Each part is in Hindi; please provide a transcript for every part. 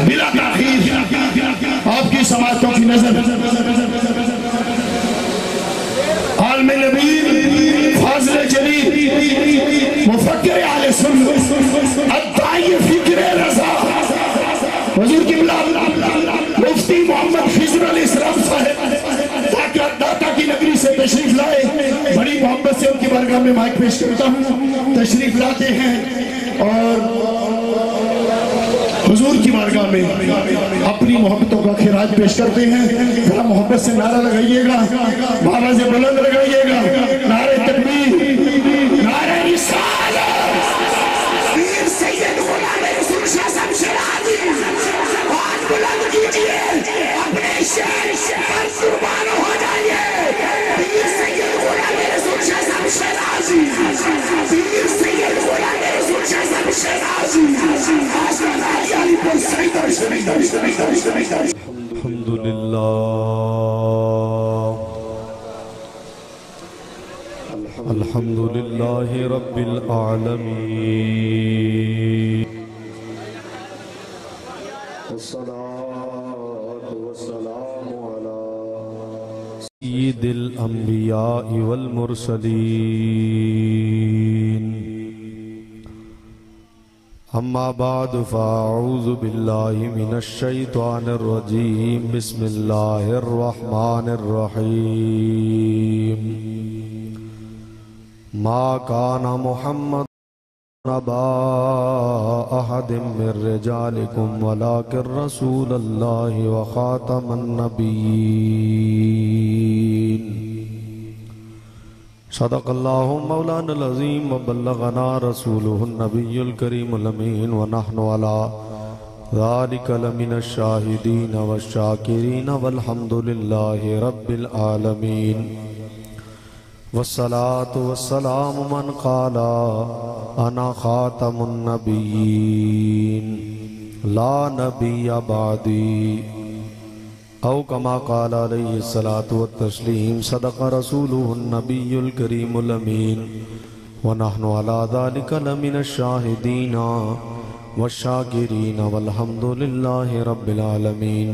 बिला ताखीर आपकी समातों की नजर आलम नबी फाज़िल जलील मुफक्किर आले सुन्नत अद्दाई फिक्र रज़ा हुजूर क़िबला मुफ्ती मोहम्मद खिज़र अलैहिस्सलाम साहब दाता की नगरी से तशरीफ लाए। बड़ी मोहब्बत से उनकी बारगाह में माइक पेश करता हूँ। तशरीफ लाते हैं और हुजूर की बारगाह में अपनी मोहब्बतों का खिराज पेश करते हैं। जरा मोहब्बत से नारा लगाइएगा, आवाज़ से बुलंद लगाइएगा, नारे तकबीर, नारे रिसालत, वीर सैयद गुलाम रसूल शाह साहब शराजी, हाथ बुलंद कीजिए, अपने शेर पर कुर्बान हो जाइए। वीर सैयद गुलाम रसूल शाह साहब शराजी, वीर सैयद गुलाम रसूल शाह साहब शराजी, अल्हम्दुलिल्लाह रब्बिल आलमीन वस्सलातु वस्सलामु अला सय्यिदिल अंबिया वल मुरसलीन अम्मा बाद फ़अऊज़ु बिल्लाहि मिनश शैतानिर रजीम बिस्मिल्लाहिर रहमानिर रहीम मा काना मुहम्मद नबा अहदिम मिर रिजालिकुम वलाकिर रसूलल्लाहि व खातमन नबिय्यीन सदक़ल्लाहु मौलाना अज़ीम व बल्लगना रसूलुहुन नबियुल करीमुल अमीन व नहनु अला ज़ालिका लमिनश शाहिदीन व शाकिरीन वल्हम्दुलिल्लाहि रब्बिल आलमीन वस्सलातु वस्सलामु मन क़ाला अना ख़ातमुन नबिय्यीन ला नबिय्य बादी औ कमा क़ाल अलैहिस्सलातु वत्तस्लीम सदक़ रसूलुहुन नबियुल करीमुल अमीन व नहनु अला ज़ालिका लमिनश शाहिदीन वश्शाकिरीन वल्हम्दुलिल्लाहि रब्बिल आलमीन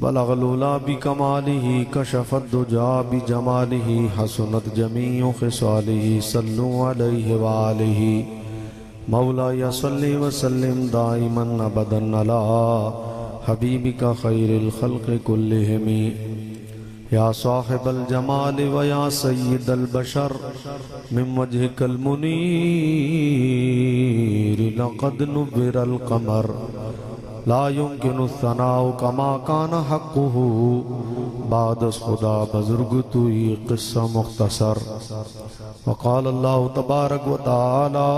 बलग़ल उला बिकमालिही कशफ़द दुजा बिजमालिही हसनत जमीउ ख़िसालिही सल्लु अलैहि व आलिही मौलाया सल्लि व सल्लिम दाइमन अबदन अला हबीबिका खैरिल खल्क़ कुल्लिहिम या साहिबल जमाल व या सय्यिदल बशर मिन वजहिकल मुनीर लक़द नुव्विरल क़मर ला युमकिनु सनाउ कमा काना हक़्क़ुहु बादस खुदा बुज़ुर्ग तुई क़िस्सा मुख्तसर वक़ाल अल्लाहु तबारक व तआला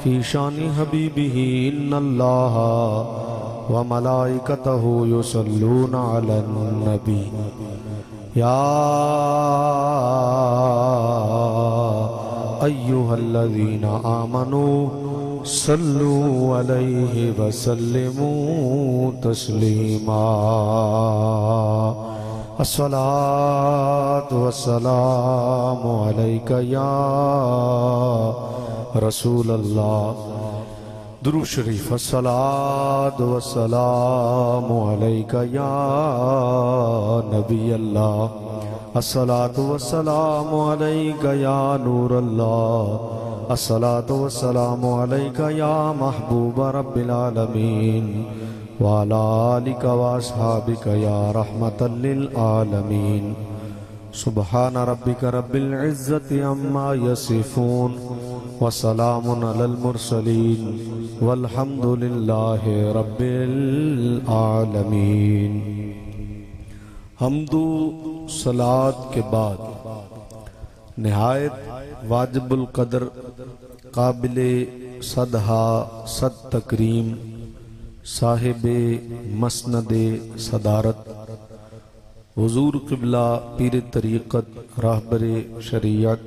फ़ी शानि हबीबिही इन्नल्लाह व मलाइकतहु युसल्लूना अलन नबी या अय्युहल्लज़ीना आमनू सल्लु अलैहि वसल्लिमू तस्लीमा अस्सलातु वस्सलामु अलैका या रसूल अल्लाह दुरूद शरीफ अस्सलातु वस्सलामु अलैका या नबी अल्लाह अस्सलातु वस्सलामु अलैका या नूर अल्लाह अस्सलातु वस्सलामु अलैका या महबूब रब्बिल आलमीन व अला आलिका व अस्हाबिका या रहमतल लिल आलमीन सुब्हान रब्बिका रब्बिल इज्जति अम्मा यसिफून व सलामुन अलल मुरसलीन वल्हम्दुलिल्लाहि रब्बिल आलमीन। हम्दो सलात के बाद निहायत वाजिबुल कदर काबिले सदहा सद तकरीम साहिबे मसनदे सदारत हुजूर क़िबला पीर तरीक़त रहबरे शरीयत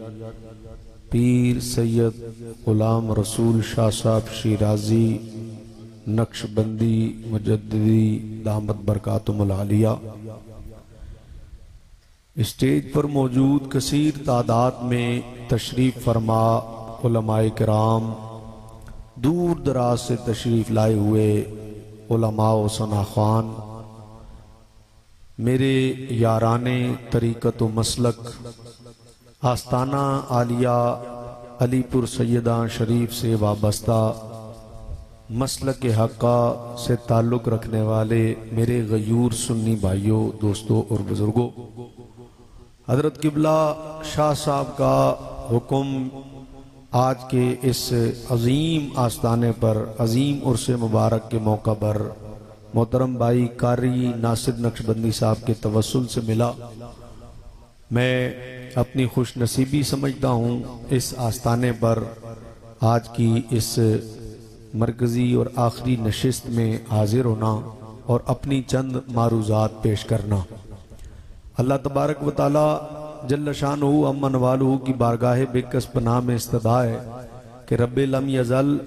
पीर सैयद ग़ुलाम रसूल शाह साहब शिराजी नक्शबंदी मुजद्दिदी दामत बरकातुहुल आलिया स्टेज पर मौजूद कसीर तादाद में तशरीफ़ फरमा उलमाए किराम दूर दराज से तशरीफ़ लाए हुए उलमा व सनाखान, मेरे याराने तरीक़त व मसलक आस्ताना आलिया अलीपुर सैयदा शरीफ से वाबस्ता मसलक हक़ा से ताल्लुक़ रखने वाले मेरे गयूर सुन्नी भाइयों, दोस्तों और बुज़ुर्गों, हज़रत किबला शाह साहब का हुक्म आज के इस अज़ीम आस्ताने पर, अज़ीम उर्स मुबारक के मौका पर मोहतरम भाई कारी नासिर नक्शबंदी साहब के तवस्सुल से मिला। मैं अपनी खुश नसीबी समझता हूँ इस आस्ताने पर आज की इस मरकज़ी और आखिरी नशिस्त में हाजिर होना और अपनी चंद मारूज़ात पेश करना। अल्लाह तबारक व तआला जल्ल शानुहु अम्मन वालुहु की बारगाह बेकस पनाह में इस्तदा है कि रब्बे लम यज़ल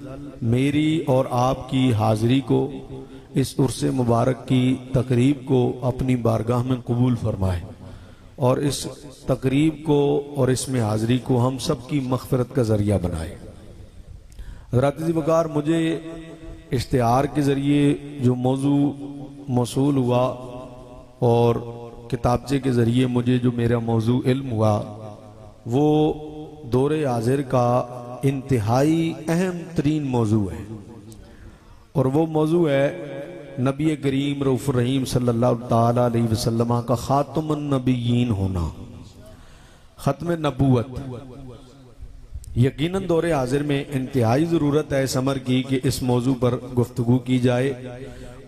मेरी और आपकी हाज़िरी को, इस उर्स मुबारक की तकरीब को अपनी बारगाह में कबूल फरमाए और इस तकरीब को और इसमें हाज़िरी को हम सब की मग़फ़िरत का ज़रिया बनाए। हज़रात वक़ार, मुझे इश्तिहार के ज़रिए जो मौजू मौसूल हुआ और किताबचे के ज़रिए मुझे जो मेरा मौजू इल्म हुआ, वो दौरे हाजिर का इंतहाई अहम तरीन मौजू है और वो मौजू है नबी करीम रऊफ़ रहीम सल्लल्लाहु ताला अलैहि वसल्लम का ख़ातमुन नबिय्यीन होना, ख़त्म नबूवत। यकीनन दौरे हाजिर में इंतहाई ज़रूरत है इस अमर की कि इस मौजू पर गुफ्तगू की जाए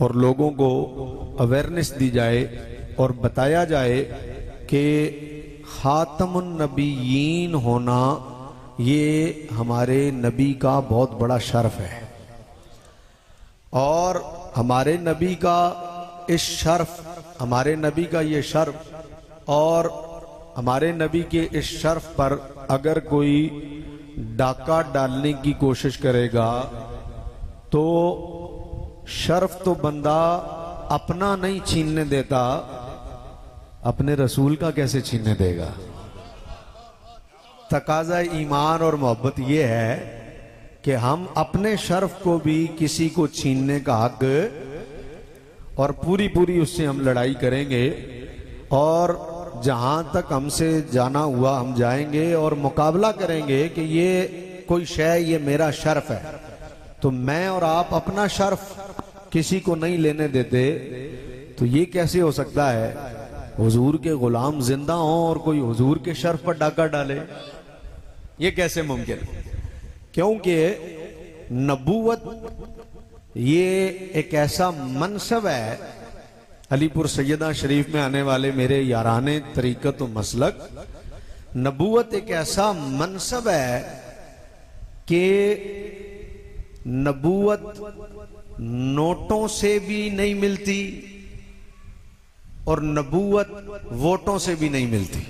और लोगों को अवेयरनेस दी जाए और बताया जाए कि ख़ातमुन नबिय्यीन होना ये हमारे नबी का बहुत बड़ा शर्फ है और हमारे नबी का इस शर्फ, हमारे नबी का ये शर्फ और हमारे नबी के इस शर्फ पर अगर कोई डाका डालने की कोशिश करेगा तो शर्फ तो बंदा अपना नहीं छीनने देता, अपने रसूल का कैसे छीनने देगा। तकाज़ा ईमान और मोहब्बत ये है कि हम अपने शर्फ को भी किसी को छीनने का हक और पूरी पूरी उससे हम लड़ाई करेंगे और जहां तक हमसे जाना हुआ हम जाएंगे और मुकाबला करेंगे कि ये कोई शय, ये मेरा शर्फ है। तो मैं और आप अपना शर्फ किसी को नहीं लेने देते, तो ये कैसे हो सकता है हुजूर के गुलाम जिंदा हों और कोई हुजूर के शर्फ पर डाका डाले? ये कैसे मुमकिन? क्योंकि नबूवत ये एक ऐसा मनसब है। अलीपुर सैयदा शरीफ में आने वाले मेरे याराने तरीक़त व मसलक, नबूवत एक ऐसा मनसब है कि नबूवत नोटों से भी नहीं मिलती और नबूवत वोटों से भी नहीं मिलती।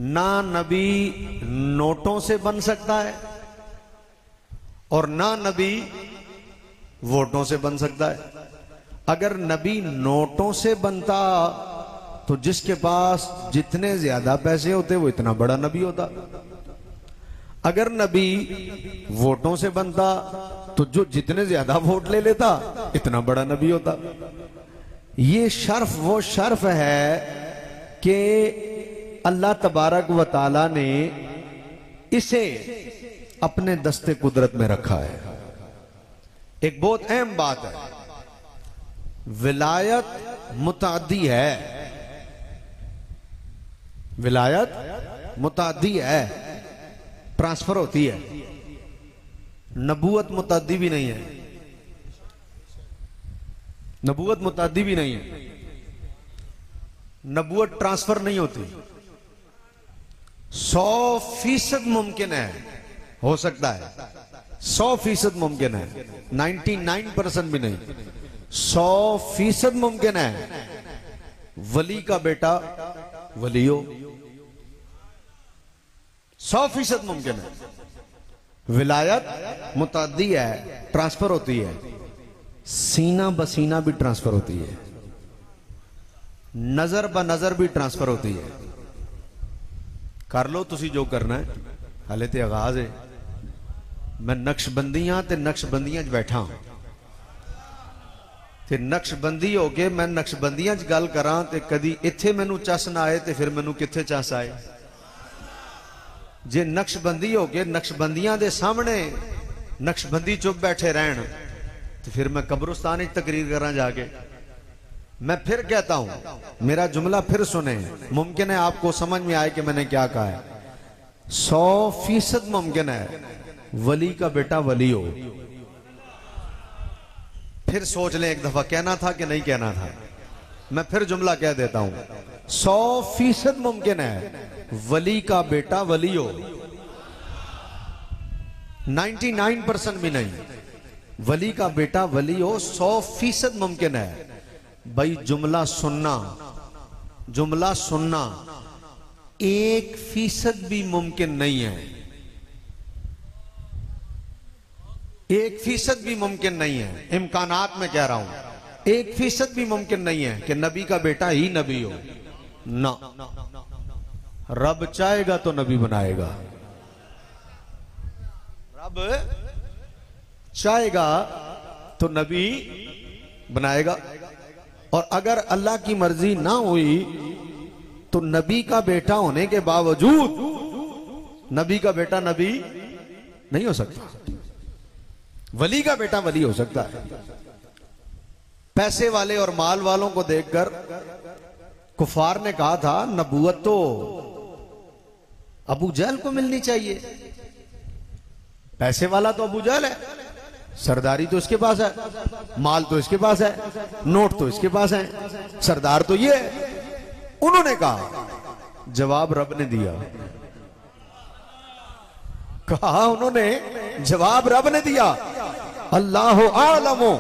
ना नबी नोटों से बन सकता है और ना नबी वोटों से बन सकता है। अगर नबी नोटों से बनता तो जिसके पास जितने ज्यादा पैसे होते वो इतना बड़ा नबी होता। अगर नबी वोटों से बनता तो जो जितने ज्यादा वोट ले लेता इतना बड़ा नबी होता। ये शर्फ वो शर्फ है कि अल्लाह तबारक व ताला ने इसे अपने दस्ते कुदरत में रखा है। एक बहुत अहम बात है, विलायत मुतादी है, विलायत मुतादी है, ट्रांसफर होती है। नबूवत मुतादी भी नहीं है, नबूवत मुतादी भी नहीं है। नबूवत ट्रांसफर नहीं होती। 100% मुमकिन है, हो सकता है 100% मुमकिन है, 99% भी नहीं, 100% मुमकिन है वली का बेटा वली हो। 100% मुमकिन है। विलायत मुतादी है, ट्रांसफर होती है, सीना बसीना भी ट्रांसफर होती है, नजर ब नजर भी ट्रांसफर होती है। कर लो तुसी जो करना है, हाले ते आगाज है। मैं नक्शबंदियां ते नक्शबंदियां च बैठा हूं। ते नक्शबंदी हो के मैं नक्शबंदियां च गल करा ते कदी इत्थे मैनू चस ना आए ते फिर मैनू कित्थे चस आए। जे नक्शबंदी हो के नक्शबंदियां दे सामने नक्शबंदी चुप बैठे रहन तो फिर मैं कब्रिस्तान तकरीर करा जाके। मैं फिर कहता हूं, मेरा जुमला फिर सुने, मुमकिन है आपको समझ में आए कि मैंने क्या कहा है। 100% मुमकिन है वली का बेटा वली हो। फिर सोच लें एक दफा, कहना था कि नहीं कहना था। मैं फिर जुमला कह देता हूं, 100% मुमकिन है वली का बेटा वली हो। 99% भी नहीं, वली का बेटा वली हो 100% मुमकिन है। भाई जुमला सुनना, जुमला सुनना 1% भी मुमकिन नहीं है। 1% भी मुमकिन नहीं है। इम्कानात में कह रहा हूं, 1% भी मुमकिन नहीं है कि नबी का बेटा ही नबी हो ना। रब चाहेगा तो नबी बनाएगा, रब चाहेगा तो नबी बनाएगा। और अगर अल्लाह की मर्जी ना हुई तो नबी का बेटा होने के बावजूद नबी का बेटा नबी नहीं हो सकता। वली का बेटा वली हो सकता है। पैसे वाले और माल वालों को देखकर कुफार ने कहा था नबूवत तो अबू जहल को मिलनी चाहिए। पैसे वाला तो अबू जहल है, सरदारी तो इसके पास है, माल तो इसके पास है, नोट तो इसके पास है, सरदार तो ये है। उन्होंने कहा, जवाब रब ने दिया। कहा उन्होंने, जवाब रब ने दिया, अल्लाह आलमो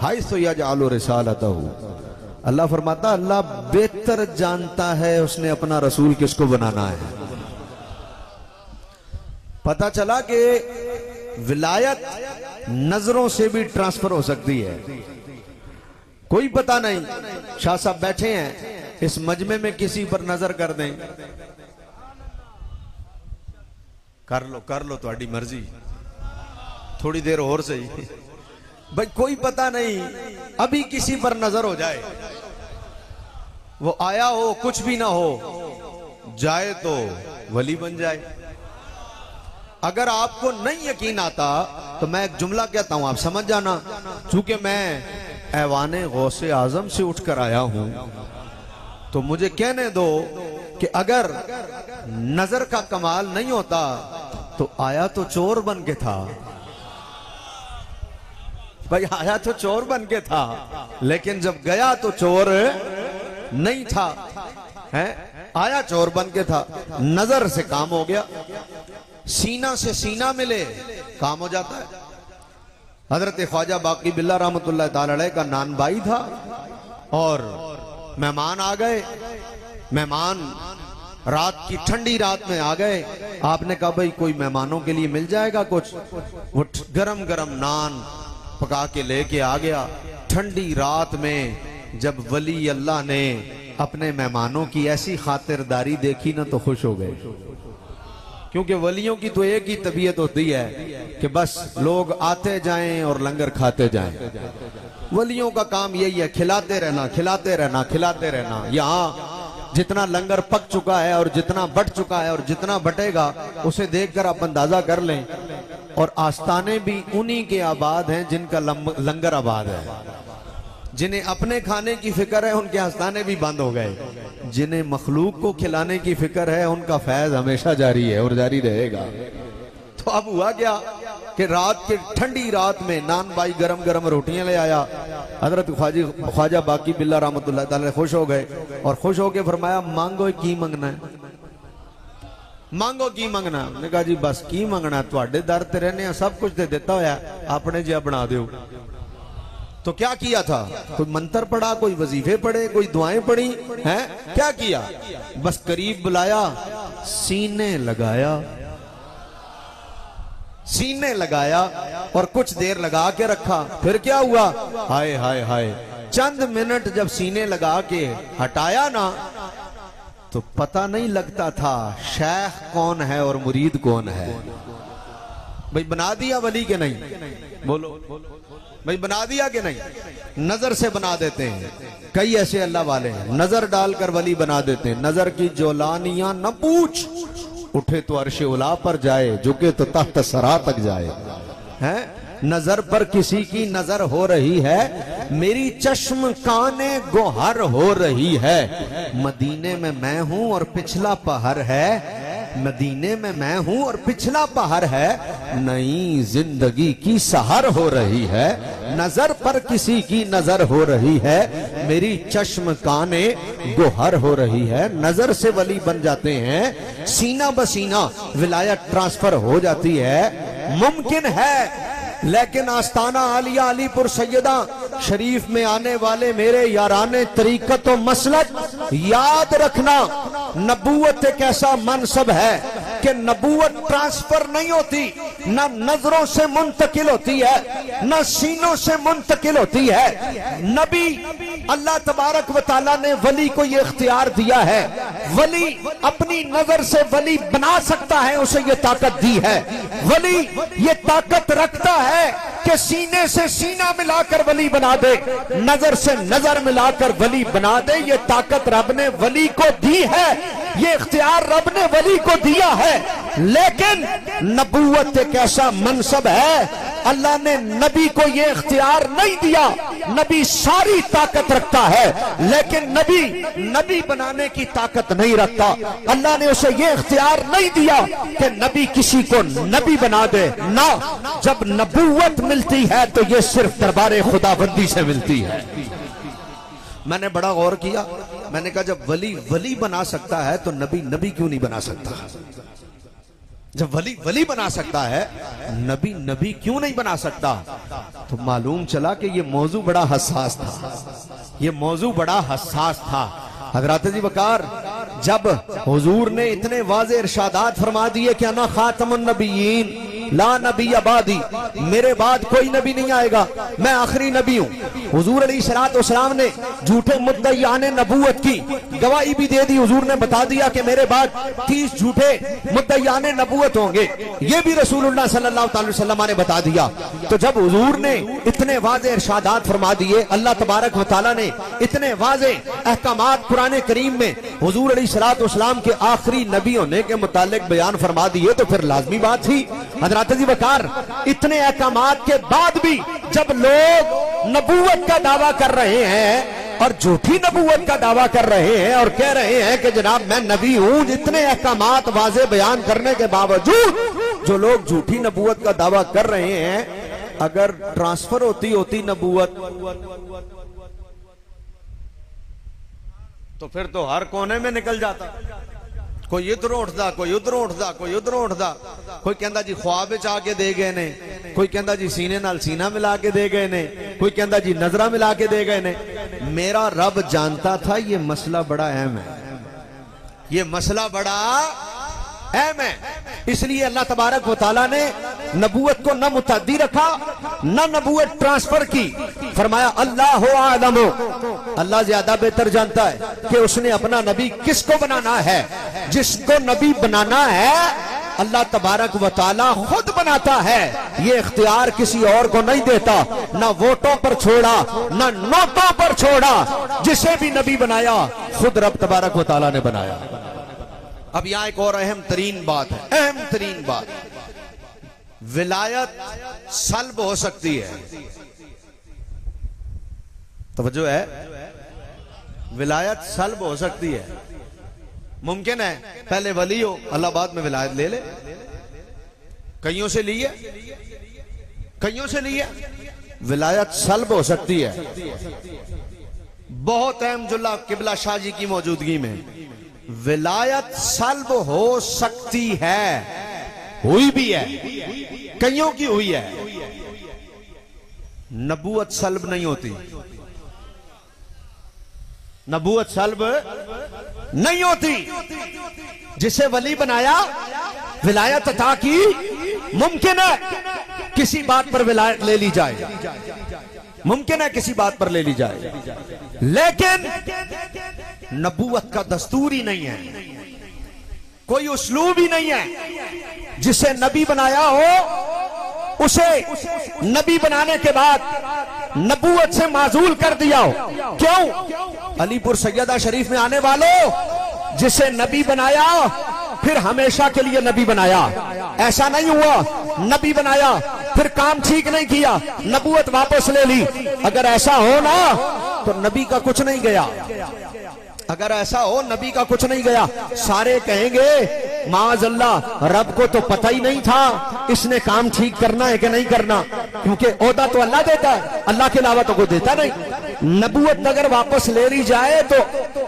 हाइसु यजअलु रिसालतहु। अल्लाह फरमाता, अल्लाह बेहतर जानता है उसने अपना रसूल किसको बनाना है। पता चला कि विलायत नजरों से भी ट्रांसफर हो सकती है, कोई पता नहीं। शाह साहब बैठे हैं, इस मजमे में किसी पर नजर कर दें, कर लो तुम्हारी मर्जी, थोड़ी देर और सही भाई, कोई पता नहीं, अभी किसी पर नजर हो जाए, वो आया हो कुछ भी ना हो, जाए तो वली बन जाए। अगर आपको नहीं यकीन आता तो मैं एक जुमला कहता हूं, आप समझ जाना। चूंकि मैं ऐवाने गौसे आजम से उठकर आया हूं तो मुझे कहने दो कि अगर नजर का कमाल नहीं होता तो आया तो चोर बन के था। भाई आया तो चोर बन के था, लेकिन जब गया तो चोर नहीं था, है? आया चोर बन के था। नजर से काम हो गया, सीना से सीना मिले काम हो जाता है। हजरत ख्वाजा बाकी बिल्ला रहमतुल्लाह ताला अलैह का नान भाई था और मेहमान आ गए। मेहमान रात की ठंडी रात में आ गए। आपने कहा भाई कोई मेहमानों के लिए मिल जाएगा कुछ। वो गरम गरम नान पका के लेके आ गया। ठंडी रात में जब वली अल्लाह ने अपने मेहमानों की ऐसी खातिरदारी देखी ना तो खुश हो गए, क्योंकि वलियों की तो एक ही तबीयत होती है कि बस लोग आते जाएं और लंगर खाते जाएं। वलियों का काम यही है, खिलाते रहना, खिलाते रहना, खिलाते रहना। यहाँ जितना लंगर पक चुका है और जितना बट चुका है और जितना बटेगा उसे देखकर आप अंदाजा कर लें। और आस्ताने भी उन्हीं के आबाद हैं जिनका लंगर आबाद है। जिन्हें अपने खाने की फिक्र है उनके आस्ताने भी बंद हो गए। जिन्हें मखलूक को खिलाने की फिक्र है उनका फैज हमेशा जारी है और जारी रहेगा। तो अब हुआ क्या कि रात के ठंडी रात में नान भाई गरम गरम रोटियां ले आया। हजरत ख्वाजा बाकी बिल्ला रहमतुल्लाह ताला खुश हो गए और खुश होके फरमाया, मांगो की मंगना है, मांगो की मंगना। उन्होंने कहा जी बस की मंगना, तुहाडे दर ते रहने सब कुछ दे देता होया, अपने जिहा बना दो। तो क्या किया था? कोई मंत्र पढ़ा, कोई वजीफे पढ़े, कोई दुआएं पढ़ी हैं? क्या किया? बस करीब बुलाया, सीने लगाया, सीने लगाया और कुछ देर लगा के रखा। फिर क्या हुआ? हाय हाय हाय, चंद मिनट जब सीने लगा के हटाया ना तो पता नहीं लगता था शेख कौन है और मुरीद कौन है। भाई बना दिया वली के नहीं? बोलो भाई, बना दिया कि नहीं? नजर से बना देते हैं। कई ऐसे अल्लाह वाले हैं नजर डालकर वली बना देते हैं। नजर की जोलानियां न पूछ, उठे तो अर्श उला पर जाए, झुके तो तख्त सरा तक जाए। हैं नजर पर किसी की नजर हो रही है, मेरी चश्म काने गोहर हो रही है। मदीने में मैं हूं और पिछला पहर है, मदीने में मैं हूं और पिछला पहर है, नई जिंदगी की सहर हो रही है। नजर पर किसी की नजर हो रही है, मेरी चश्म काने गोहर हो रही है। नजर से वली बन जाते हैं, सीना बसीना विलायत ट्रांसफर हो जाती है। मुमकिन है, लेकिन आस्ताना आलिया अलीपुर सैयदा शरीफ में आने वाले मेरे याराने तरीकत और मसलक, याद रखना नबूवत एक ऐसा मनसब है कि नबूवत ट्रांसफर नहीं होती, ना नजरों से मुंतकिल होती है, ना सीनों से मुंतकिल होती है। नबी अल्लाह तबारक व तआला ने वली को ये इख्तियार दिया है, वली अपनी नजर से वली बना सकता है, उसे ये ताकत दी है। वली ये ताकत रखता है कि सीने से सीना मिलाकर वली बना दे, नजर से नजर मिलाकर वली बना दे। ये ताकत रब ने वली को दी है, ये इख्तियार रब ने वली को दिया है। लेकिन नबूवत एक ऐसा मनसब है, अल्लाह ने नबी को ये इख्तियार नहीं दिया। नबी सारी ताकत रखता है, लेकिन नबी बनाने की ताकत नहीं रखता। अल्लाह ने उसे ये इख्तियार नहीं दिया कि नबी किसी को नबी बना दे ना। जब नबूवत मिलती है तो ये सिर्फ दरबारे खुदाबंदी से मिलती है। मैंने बड़ा गौर किया, मैंने कहा जब वली वली बना सकता है तो नबी नबी क्यों नहीं बना सकता? जब वली वली बना सकता है, नबी नबी क्यों नहीं बना सकता? तो मालूम चला कि ये मौजू बड़ा हसास था, ये मौजू बड़ा हसास था। हजरत जी वकार, जब हुजूर ने इतने वाज़े इरशादात फरमा दिए कि अना खातमुन नबिय्यीन ला नबी अबादी, मेरे बाद कोई नबी नहीं आएगा, मैं आखिरी नबी हूँ। हुजूर अलैहिस्सलाम ने झूठे मुद्दईयाने नबूवत की गवाही भी दे दी। हुजूर ने बता दिया कि मेरे बाद 30 झूठे मुद्दईयाने नबूवत होंगे, ये भी रसूलुल्लाह सल्लल्लाहु अलैहि वसल्लम ने बता दिया। तो जब हुजूर ने इतने वाज़े इरशादात फरमा दिए, अल्लाह तबारक व तआला ने इतने वाज़े अहकामात कुरान करीम में हुजूर अलैहिस्सलाम के आखिरी नबी होने के मुतालिक बयान फरमा दिए, तो फिर लाजमी बात थी हजरत जी वकार, इतने अहकामात के बाद भी जब लोग नबूवत का दावा कर रहे हैं और झूठी नबूवत का दावा कर रहे हैं और कह रहे हैं कि जनाब मैं नबी हूं, जितने अहकामात वाज़े बयान करने के बावजूद जो लोग झूठी नबूवत का दावा कर रहे हैं, अगर ट्रांसफर होती नबूवत तो फिर तो हर कोने में निकल जाता। कोई इधर उठता, कोई उधर उठता, कोई उधर उठता। कोई कहता जी ख्वाब च आके दे गए ने, कोई कहता जी सीने नाल सीना मिला के दे गए ने, कोई कहता जी नजरा मिला के दे गए ने। मेरा रब जानता था ये मसला बड़ा अहम है, ये मसला बड़ा अहम है। इसलिए अल्लाह तबारक व तआला ने नबूवत को न मुतअद्दी रखा, न नबूवत ट्रांसफर की। फरमाया अल्लाह आलम, अल्लाह ज्यादा बेहतर जानता है कि उसने अपना नबी किसको बनाना है। जिसको नबी बनाना है अल्लाह तबारक व तआला खुद बनाता है, ये इख्तियार किसी और को नहीं देता। ना वोटों पर छोड़ा, ना नोटों पर छोड़ा, जिसे भी नबी बनाया खुद रब तबारक व तआला ने बनाया। अब यहां एक और अहम तरीन बात है, अहम तरीन बात, विलायत सल्ब हो सकती है। तवज्जो है, विलायत सल्ब हो सकती है। मुमकिन है पहले वली हो, अल्लाह बाद में विलायत ले ले। कईयों से ली है, कईयों से ली है, विलायत सल्ब हो सकती है। बहुत अहम जुल्ला किबला शाह जी की मौजूदगी में विलायत सल्ब हो सकती है, हुई भी है, कईयों की हुई है। नबूवत सल्ब नहीं होती, नबूवत सल्ब नहीं होती। जिसे वली बनाया विलायत अता की, मुमकिन है किसी बात पर विलायत ले ली जाए, मुमकिन है किसी बात पर ले ली जाए, लेकिन नबूवत का दस्तूर ही नहीं है, कोई उसलूब ही नहीं है। जिसे नबी बनाया हो उसे नबी बनाने के बाद नबूवत से माजूल कर दिया हो। क्यों? अलीपुर सैयदा शरीफ में आने वालों, जिसे नबी बनाया फिर हमेशा के लिए नबी बनाया, ऐसा नहीं हुआ। नबी बनाया फिर काम ठीक नहीं किया, नबूवत वापस ले ली। अगर ऐसा हो ना तो नबी का कुछ नहीं गया। अगर ऐसा हो नबी का कुछ नहीं गया। सारे कहेंगे माअज़ल्लाह रब को तो पता ही नहीं था इसने काम ठीक करना है कि नहीं करना, क्योंकि ओहदा तो अल्लाह देता है, अल्लाह के अलावा तो कोई देता नहीं। नबूवत अगर वापस ले ली जाए तो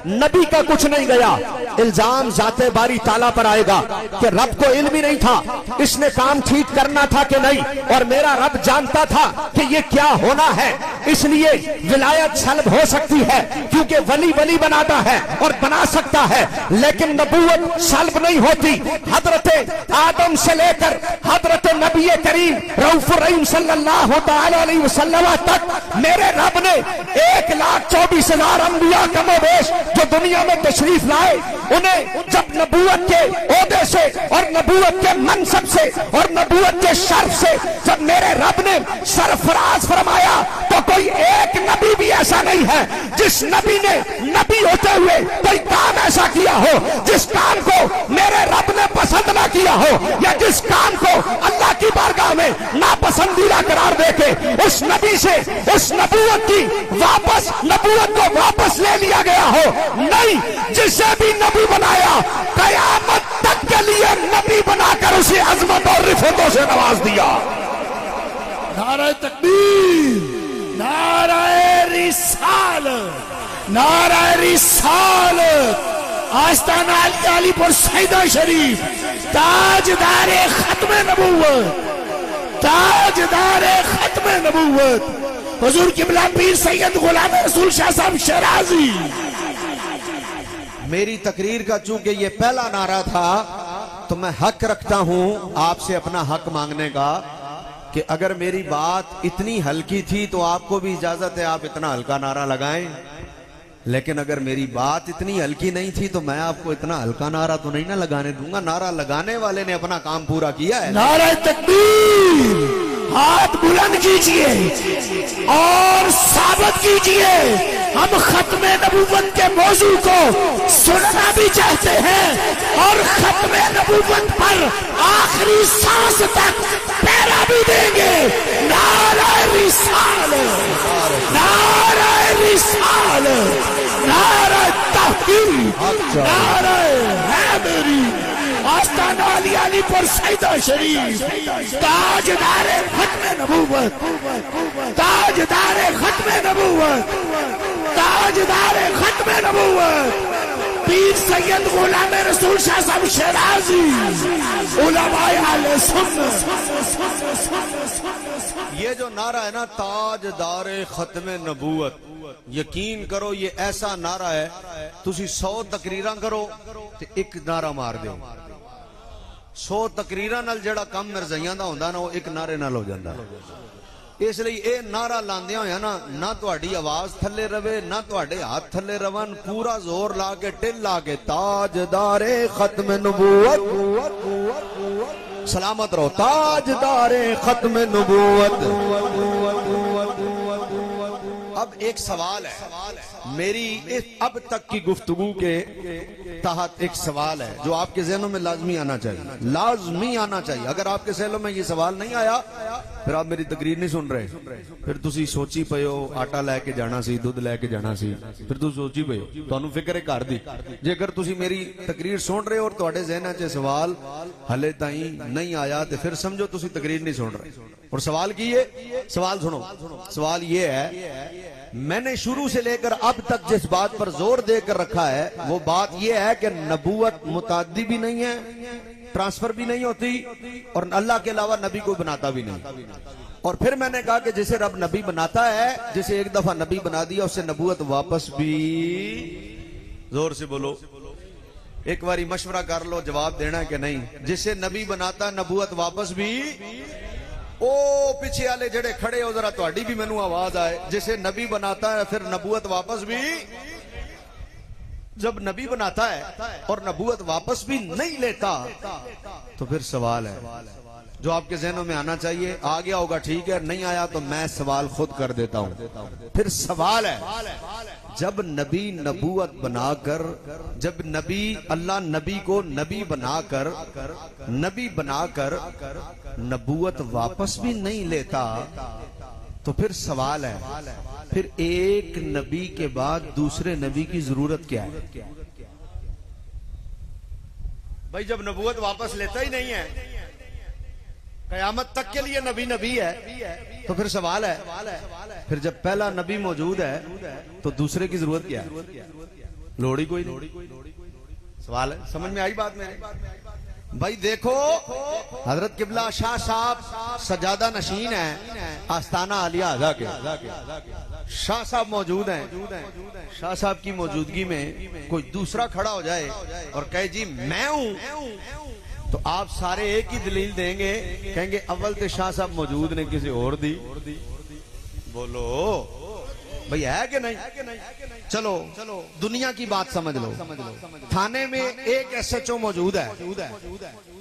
नबी का कुछ नहीं गया। इल्जाम जाते बारी ताला पर आएगा कि रब को इल्म ही नहीं था इसने काम ठीक करना था कि नहीं, और मेरा रब जानता था कि ये क्या होना है, इसलिए विलायत सल्ब हो सकती है क्योंकि वली वली बनाता है और बना सकता है, लेकिन नबूवत सल्ब नहीं होती। हजरत आदम से लेकर हजरत नबी करीम रऊफुर रहीम सल्लल्लाहु तआला अलैहि वसल्लम तक मेरे रब ने 1,24,000 अंबिया कमोबेश जो दुनिया में तशरीफ लाए, उन्हें जब नबूवत के ओहदे से और नबूवत के मनसब से और नबूवत के शर्फ से जब मेरे रब ने सरफराज फरमाया, तो कोई एक नबी भी ऐसा नहीं है जिस नबी ने नबी होते हुए कोई काम ऐसा किया हो जिस काम को मेरे रब ने पसंद ना किया हो, या जिस काम को अल्लाह की बारगाह में नापसंदीदा करार देके उस नबी से उस नबूवत की नबूवत को वापस ले लिया गया हो। नहीं, जिसे भी नबी बनाया कयामत तक के लिए नबी बनाकर उसे अजमत और रिफतों से नवाज दिया। नारे तकबीर, नारे रिसालत, नारे रिसालत। आस्ताना अलीपुर सैयदा शरीफ, ताजदारे खत्म नबूवत, ताजदारे खत्म नबूवत हुजूर किबला पीर सैयद गुलाम रसूल शाह साहब शराजी। मेरी तकरीर का चूंकि ये पहला नारा था तो मैं हक रखता हूं आपसे अपना हक मांगने का कि अगर मेरी बात इतनी हल्की थी तो आपको भी इजाजत है आप इतना हल्का नारा लगाएं, लेकिन अगर मेरी बात इतनी हल्की नहीं थी तो मैं आपको इतना हल्का नारा तो नहीं ना लगाने दूंगा। नारा लगाने वाले ने अपना काम पूरा किया है। नारा तकबीर, हाथ बुलंद कीजिए और साबित कीजिए हम खत्मे नबूवत के मौजू को सुनना भी चाहते हैं और खत्मे नबूवत पर आखिरी सांस तक पहरा भी देंगे। नारा रिसालत, नारा रिसालत, नारा तहकीक, नारा हैदरी। आस्ताना अलीपुर सैयदा शरीफ, ताजदारे खत्मे नबूवत, ताजदारे खत्मे नबूवत, ताजदारे खत्मे नबूवत पीर सैयद गुलाम रसूल शाह साहब शराजी, उलमाए आले सुन्नत। ये जो नारा है ना ताजदारे खत्मे नबूवत, यकीन करो ये ऐसा नारा है तुसी 100 तकरीरां करो ते एक नारा मार दो। 100 तकरीरां नाल जेड़ा कम मिर्जाइयां दा हुंदा ना वो एक नारे नाल हो जांदा। इसलिए ये नारा लांदियां होया ना तुहाडी आवाज थले रवे ना तुहाडे हाथ थले रवन, पूरा जोर ला के टिल ला के ताजदारे खत्म नबूवत, सलामत रहो, ताजदारे खत्म नबूवत। अब एक सवाल है, मेरी इस अब तक की गुफ्तगू के तहत एक सवाल है जो आपके ज़हनों में लाजमी आना चाहिए, लाजमी आना चाहिए। अगर आपके ज़हनों में ये सवाल नहीं आया फिर आप मेरी तकरीर नहीं सुन रहे, फिर तुसी सोची पे हो आटा लैके जाना सी, दूध लैके जाना सी, फिर तुम सोची पे हो, तुहानू फिक्र है घर दी। जेकर तुसी मेरी तकरीर सुन रहे हो और तुहाडे ज़हनां च सवाल हले ताई नहीं आया तो फिर समझो तुसी तकरीर नहीं सुन रहे। और सवाल की है, सवाल सुनो, सवाल ये है मैंने शुरू से लेकर अब तक जिस बात पर जोर देकर रखा है वो बात यह है कि नबूवत मुताद्दी भी नहीं है, ट्रांसफर भी नहीं होती और अल्लाह के अलावा नबी को बनाता भी नहीं। और फिर मैंने कहा कि जिसे रब नबी बनाता है, जिसे एक दफा नबी बना दिया उससे नबूवत वापस भी, जोर से बोलो, एक बारी मशवरा कर लो जवाब देना है कि नहीं। जिसे नबी बनाता नबूवत वापस भी, ओ पीछे वाले जड़े खड़े हो जरा तुहाडी भी मैनू आवाज आए, जिसे नबी बनाता है फिर नबूवत वापस भी। जब नबी बनाता है और नबूवत वापस भी नहीं लेता तो फिर सवाल है जो आपके जहनों में आना चाहिए। आ गया होगा ठीक है, नहीं आया तो मैं सवाल खुद कर देता हूं। फिर सवाल है, जब नबी नबूवत बनाकर, जब नबी अल्लाह नबी को नबी बनाकर नबूवत वापस भी नहीं लेता, तो फिर सवाल है, फिर एक नबी के बाद दूसरे नबी की जरूरत क्या है? भाई जब नबूवत वापस लेता ही नहीं है, कयामत तक के लिए नबी नबी है, तो फिर सवाल है, फिर जब पहला नबी मौजूद है तो दूसरे की जरूरत क्या है? लोड़ी कोई नहीं। सवाल है, समझ में आई बात मेरे भाई? देखो हजरत किबला शाह साहब सजादा नशीन है आस्ताना आलिया आजा के, शाह साहब मौजूद हैं। शाह साहब की मौजूदगी में कोई दूसरा खड़ा हो जाए और कहे जी मैं हूं, तो आप सारे एक ही दलील देंगे, कहेंगे अव्वल तो शाह साहब मौजूद ने किसी और दी। बोलो भाई है कि नहीं? चलो दुनिया की बात समझ लो। थाने में एक SHO मौजूद है,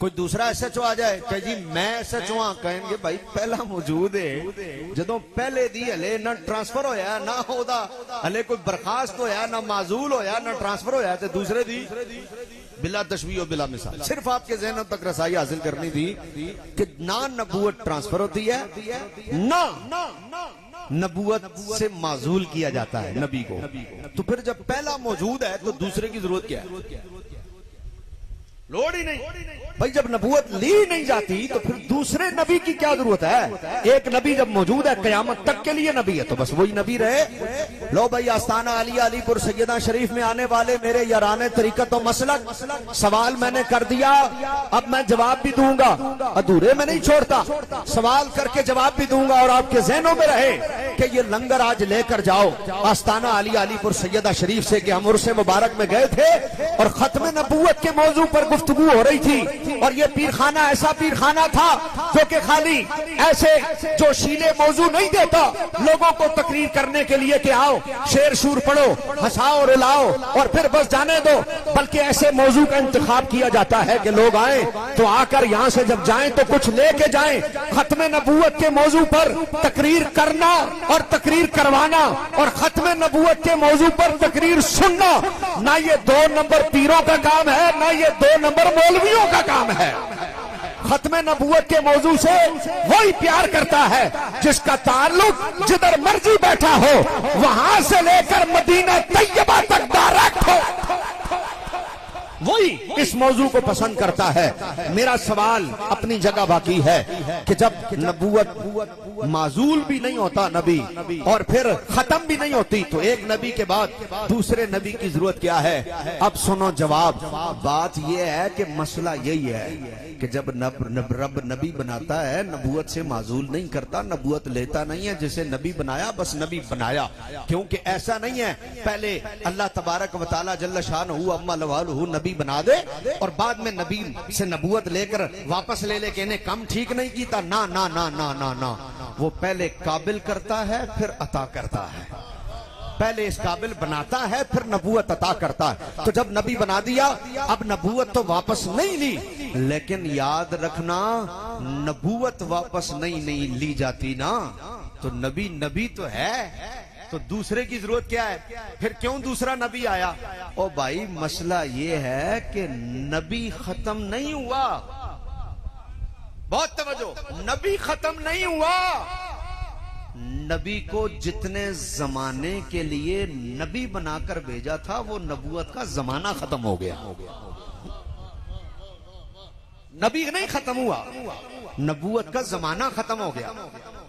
कोई दूसरा SHO आ जाए कहे जी मैं SHO हाँ, कहेंगे भाई पहला मौजूद है, जदों पहले दी हले ना ट्रांसफर होया ना ओदा हले कोई बर्खास्त होया ना माजूल होया ना ट्रांसफर होया, तो दूसरे दी बिला तशबीह बिला मिसाल। सिर्फ आपके ज़हनों तक रसाई हासिल करनी थी कि ना नबूवत ट्रांसफर होती है, ना नबूवत से माजूल किया जाता है नबी को। तो फिर जब पहला मौजूद है तो दूसरे की जरूरत क्या है? लोड़ ही नहीं। भाई जब नबूवत ली नहीं जाती तो फिर दूसरे नबी की क्या जरूरत है? एक नबी जब मौजूद है कयामत तक के लिए नबी है, तो बस वही नबी रहे। लो भाई आस्ताना अली अलीपुर सैयदा शरीफ में आने वाले मेरे याराने तरीकत और मसलक, सवाल मैंने कर दिया, अब मैं जवाब भी दूंगा, अधूरे में नहीं छोड़ता, सवाल करके जवाब भी दूंगा और आपके जहनों में रहे कि ये लंगर आज लेकर जाओ आस्ताना अली अलीपुर सैयदा शरीफ से कि हम उर्से मुबारक में गए थे और खत्म नबूवत के मौजू पर गुफ्तगू हो रही थी, और ये पीरखाना ऐसा पीरखाना था जो कि खाली ऐसे जो शीले मौजू नहीं देता लोगों को तकरीर करने के लिए कि आओ शेर शूर पढ़ो, हंसाओ रुलाओ और फिर बस जाने दो, बल्कि ऐसे मौजू का इंतखाब किया जाता है कि लोग आए तो आकर यहाँ से जब जाएं तो कुछ लेके जाएं। खत्म नबूवत के मौजू पर तकरीर करना और तकरीर करवाना और खत्म नबूवत के मौजू पर तकरीर सुनना, ना ये 2 नंबर पीरों का काम है, ना ये 2 नंबर मौलवियों का काम है। खत्म नबूवत के मौजू से वही प्यार करता है जिसका ताल्लुक जिधर मर्जी बैठा हो वहां से लेकर मदीना तैयबा तक डायरेक्ट हो, वही इस मौजू को पसंद करता है। मेरा सवाल अपनी जगह बाकी है कि जब नबूवत माजूल भी नहीं होता नबी और फिर खत्म भी नहीं होती, तो एक नबी के बाद दूसरे नबी की जरूरत क्या है? अब सुनो जवाब। बात यह है कि मसला यही है कि जब रब नबी बनाता है नबूवत से माजूल नहीं करता, नबूवत लेता नहीं है, जिसे नबी बनाया बस नबी बनाया। क्योंकि ऐसा नहीं है पहले अल्लाह तबारक व तआला जल्ल शानहू अम्मा लवालहू नबी बना दे और बाद में नबी से नबूवत लेकर वापस ले ले के इन्हें कम ठीक नहीं कीता। ना ना ना ना ना ना, वो पहले काबिल करता है फिर अता करता है, पहले इस काबिल बनाता है फिर नबूवत अता करता है। तो जब नबी बना दिया अब नबूवत तो वापस नहीं ली, लेकिन याद रखना नबूवत वापस नहीं ली जाती ना, तो नबी नबी तो है, तो दूसरे की जरूरत क्या है? फिर क्यों दूसरा नबी आया? ओ भाई मसला ये है कि नबी खत्म नहीं हुआ, बहुत तवज्जो, नबी खत्म नहीं हुआ। नबी को जितने जमाने के लिए नबी बनाकर भेजा था वो नबूवत का जमाना खत्म हो गया, नबी नहीं खत्म हुआ, नबूवत का जमाना खत्म हो गया।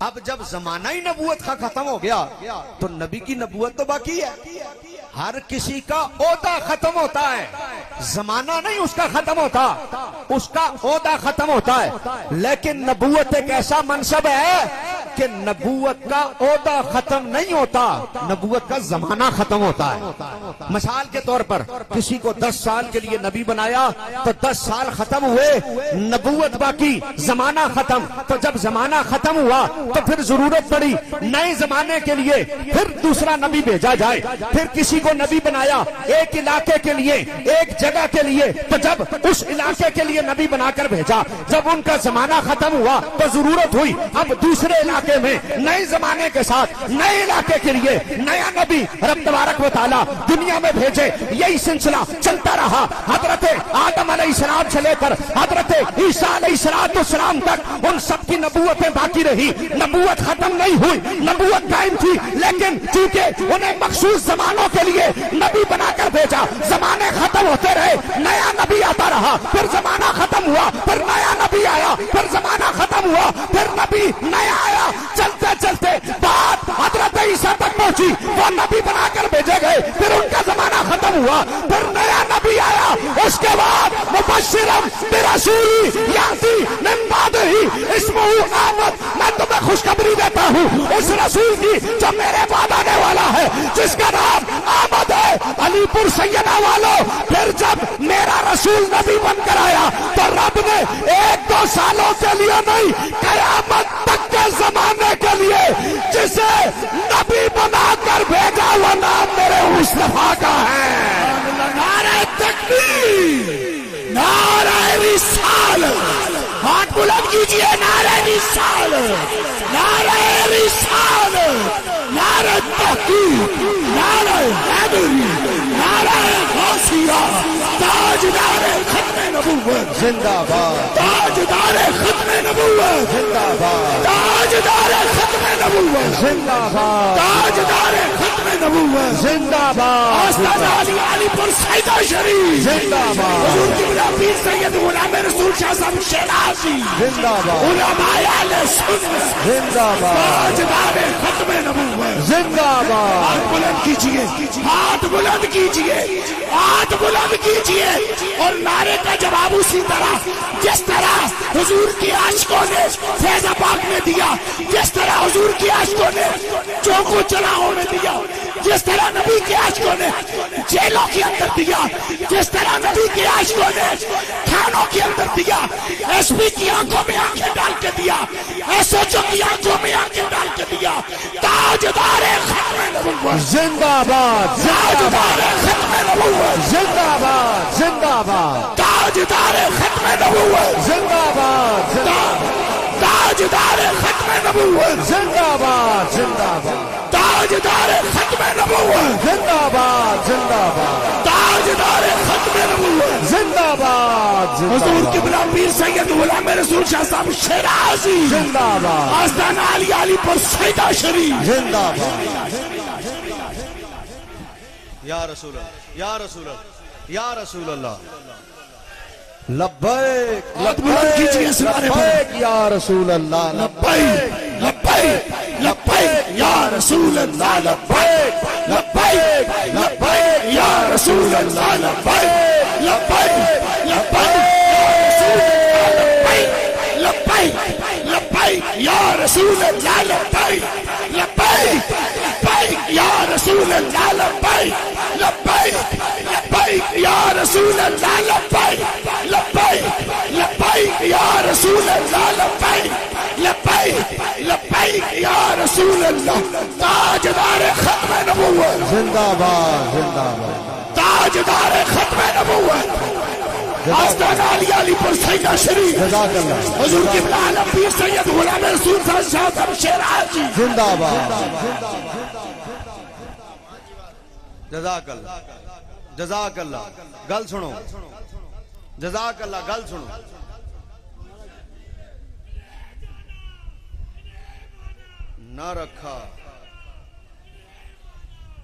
अब जब जमाना ही नबूवत का खत्म हो गया तो नबी की नबूवत तो बाकी है। हर किसी का ओहदा खत्म होता है, जमाना नहीं उसका खत्म होता, उसका ओहदा खत्म होता है। लेकिन नबूवत एक ऐसा मनसब है कि नबूवत का ओहदा खत्म नहीं होता, नबूवत का जमाना खत्म होता है। मिसाल के तौर पर किसी को 10 साल के लिए नबी बनाया तो 10 साल खत्म हुए, नबूवत बाकी, जमाना खत्म। तो जब जमाना खत्म हुआ तो फिर जरूरत पड़ी नए जमाने के लिए फिर दूसरा नबी भेजा जाए। फिर किसी को नबी बनाया एक इलाके के लिए, एक जगह के लिए, तो जब उस इलाके के लिए नबी बनाकर भेजा, जब उनका जमाना खत्म हुआ तो जरूरत हुई अब दूसरे इलाके में नए जमाने के साथ नए इलाके के लिए नया नबी रब तबारक व तआला दुनिया में भेजे। यही सिलसिला चलता रहा। हजरत आदम अलैहिस्सलाम से लेकर हजरत ईसा अलैहिस्सलाम तक उन सब की नबूवतें बाकी रही, नबूवत खत्म नहीं हुई, नबूवत कायम थी। लेकिन चूंकि उन्हें मखसूस जमानों के लिए नबी बनाकर भेजा, जमाने खत्म होते रहे, नया नबी आता रहा, फिर जमाना खत्म हुआ, फिर नया नबी आया, फिर जमाना खत्म हुआ, फिर नबी नया आया। चलते चलते बात हजरत ईसा तक पहुंची, वो नबी बनाकर भेजे गए, फिर उनका जमाना खत्म हुआ, फिर नया नबी आया। उसके बाद मुबश्शिरन बिरसूली याती मिन बादिही इस्मुहु अहमद, मैं तुम्हें खुशखबरी देता हूँ उस रसूल की जो मेरे बाद आने वाला है, जिसका नाम अहमद है। अलीपुर सैयदा वालों, फिर जब मेरा रसूल नबी बनकर आया तो रब ने 1-2 सालों के लिए नहीं, कयामत तक के जमाने के लिए जिसे नबी बनाकर भेजा वो नाम मेरे मुस्तफा का है। नारे तकबीर, नारे रिसालत, हाथ बुलंद कीजिए, नारे रिसालत, नारे रिसालत, नारे तहकीक, नारे हैदरी, नारे गौसिया, ताजदारे खत्मे नबूवत जिंदाबाद, ताजदारे खत्मे नबूवत जिंदाबाद, ताजदारे खत्मे नबूवत जिंदाबाद, ताजदारे खत्मे नबूवत जिंदाबाद, आस्ताना अलीपुर सैयदा शरीफ जिंदाबाद, हुजूर किबला पीर सैयद गुलाम रसूल शाह साहब शिराजी जिंदाबाद, उलमाए अहले सुन्नत जिंदाबाद, ताजदारे खत्मे नबूवत जिंदाबाद। हाथ बुलंद कीजिए, हाथ बुलंद कीजिए, हाथ बुलंद कीजिए और नारे का जवाब उसी तरह जिस तरह हुजूर की आशिकों ने फैजाबाद में दिया, जिस तरह हुजूर की आशिकों ने चौकों चौराहों में दिया, जिस तरह नबी के आशिकों ने जेलों के अंदर दिया, जिस तरह नबी के आशिकों ने थानों के अंदर दिया, एसपी की आंखों में आंखें डाल के दिया, एसएचओ की आंखों में आंखें डाल के दिया। ताजदारे खत्मे नबूवत जिंदाबाद, ताजदारे खत्मे नबूवत जिंदाबाद, जिंदाबाद, ताजदारे खत्मे नबूवत जिंदाबाद, ताजदारे खत्मे नबूवत जिंदाबाद, जिंदाबाद, ताजदारे खत्मे नबूवत जिंदाबाद, जिंदाबाद, ताजदारे खत्मे नबूवत जिंदाबाद, हुजूर किबला पीर सैयद गुलाम रसूल शाह साहब शिराजी जिंदाबाद, आस्ताना अलीपुर सैयदा शरीफ जिंदाबाद। या रसूल अल्लाह, या रसूल अल्लाह, या रसूल अल्लाह, लब्बैक लब्बैक या रसूल अल्लाह, लब्बैक लब्बैक लब्बैक या रसूल अल्लाह, लब्बैक लब्बैक लब्बैक या रसूल अल्लाह, लब्बैक लब्बैक लब्बैक लब्बैक या रसूल अल्लाह, लब्बैक लब्बैक लब्बैक या रसूल अल्लाह, लब्बैक लब्बैक लब्बैक या रसूल अल्लाह, लब्बैक लब्बैक लब्बैक या रसूल अल्लाह, लब्बैक लब्बैक लब्बैक या रसूल अल्लाह। ताजदारे खत्मे नबूवत जिंदाबाद, जिंदाबाद, ताजदारे खत्मे नबूवत आस्ताना अलीपुर सैयदा शरीफ हुजूर किबला आलम पीर सैयद गुलाम रसूल शाह साहब शिराजी जिंदाबाद। जज़ाकल्लाह, जज़ाकल्लाह, गल सुनो, जज़ाकल्लाह, गल सुनो।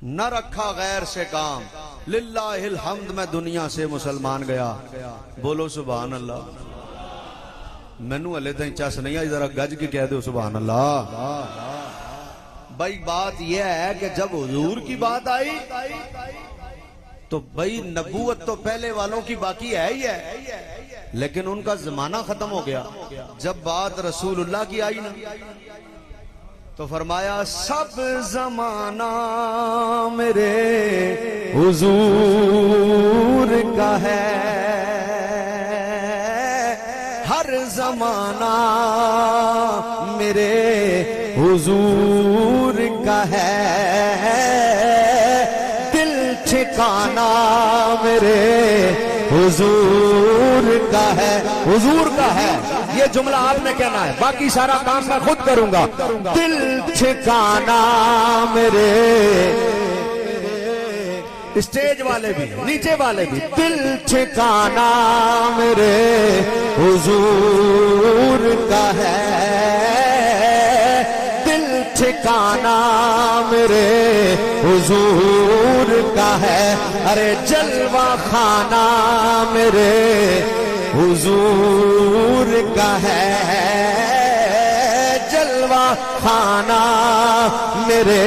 न रखा गैर से काम, लिल्लाहिल हम्द, मैं दुनिया से मुसलमान गया। बोलो सुभान अल्लाह। मैनू हले तक चस नहीं आई, जरा गज के कह दो सुभान अल्लाह। भाई बात यह है कि जब हुजूर की बात आई तो भाई नबूवत तो पहले वालों की बाकी है ही है, लेकिन उनका जमाना खत्म हो गया। जब बात रसूलुल्लाह की आई ना, तो फरमाया सब जमाना मेरे हुजूर का है, हर जमाना मेरे हुजूर का है, दिल ठिकाना मेरे हुजूर का है, हुजूर का है। ये जुमला आपने कहना है, बाकी सारा काम मैं खुद करूंगा। दिल ठिकाना मेरे, स्टेज वाले भी नीचे वाले भी, दिल ठिकाना मेरे हुजूर का है, दिल ठिकाना मेरे हुजूर का है। अरे जलवा खाना मेरे हुजूर का है, जलवा खाना मेरे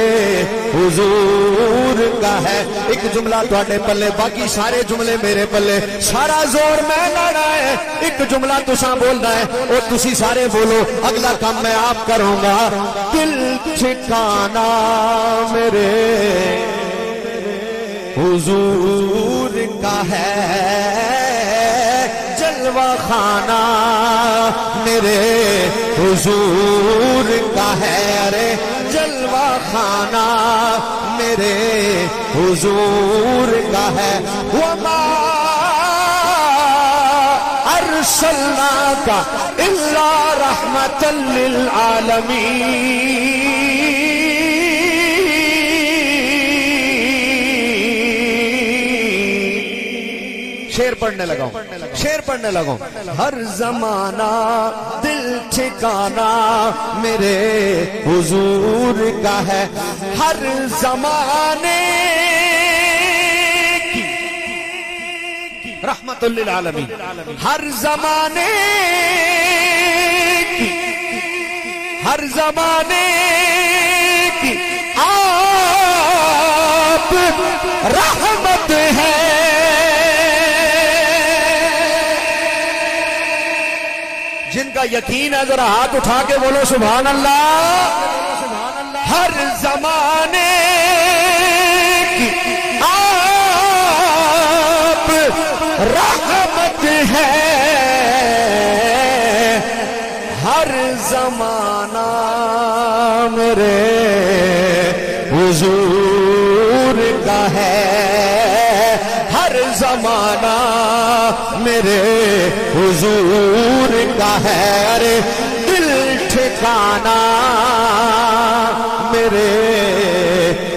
हुजूर का है। एक जुमला तुहाडे पल्ले, बाकी सारे जुमले मेरे पल्ले। सारा जोर मैं लाना है, एक जुमला तुसा बोलना है और तुसी सारे बोलो, अगला काम मैं आप करूंगा। दिल ठिकाना मेरे हुजूर का है, जलवा खाना मेरे हुजूर का है। अरे जलवा खाना मेरे हुजूर का है। वमा अरसलनाका इल्ला रहमतल लिल आलमीन। शेर पढ़ने लगा, शेर पढ़ने लगा। हर जमाना दिल ठिकाना मेरे हुजूर का है, हर जमाने की रहमतुल लिल आलमीन, हर जमाने की, हर जमाने की आप रहमत है। जिनका यकीन है जरा हाथ उठा के बोलो सुभान अल्लाह। हर जमाने की आप रहमत है, हर जमाना मेरे हुजूर का है, हर जमाना मेरे हुजूर का है। अरे दिल ठिकाना मेरे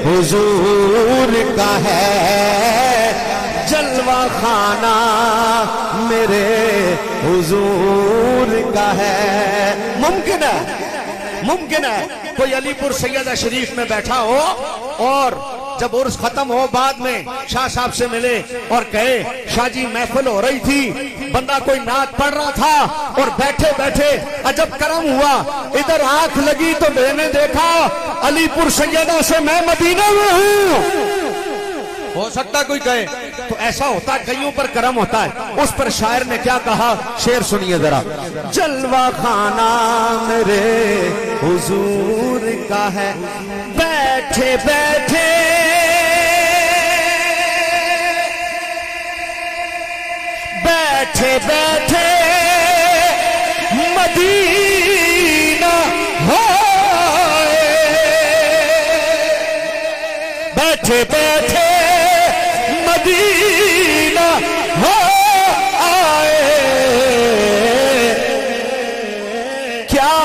हुजूर का है, जलवा खाना मेरे हुजूर का है। मुमकिन है, मुमकिन है कोई अलीपुर सैयदा शरीफ में बैठा हो और जब उर्स खत्म हो बाद में शाह साहब से मिले और कहे शाह जी महफिल हो रही थी, बंदा कोई नात पढ़ रहा था और बैठे बैठे अजब करम हुआ, इधर आंख लगी तो मैंने देखा अलीपुर सैयदा से मैं मदीना में हूँ। हो सकता कोई कहे तो ऐसा होता, कईयों पर करम होता है। उस पर शायर ने क्या कहा, शेर सुनिए जरा। जलवा खाना मेरे हुजूर का है, बैठे बैठे बैठे बैठे मदीना होए, बैठे बैठे मदीना हो आए। क्या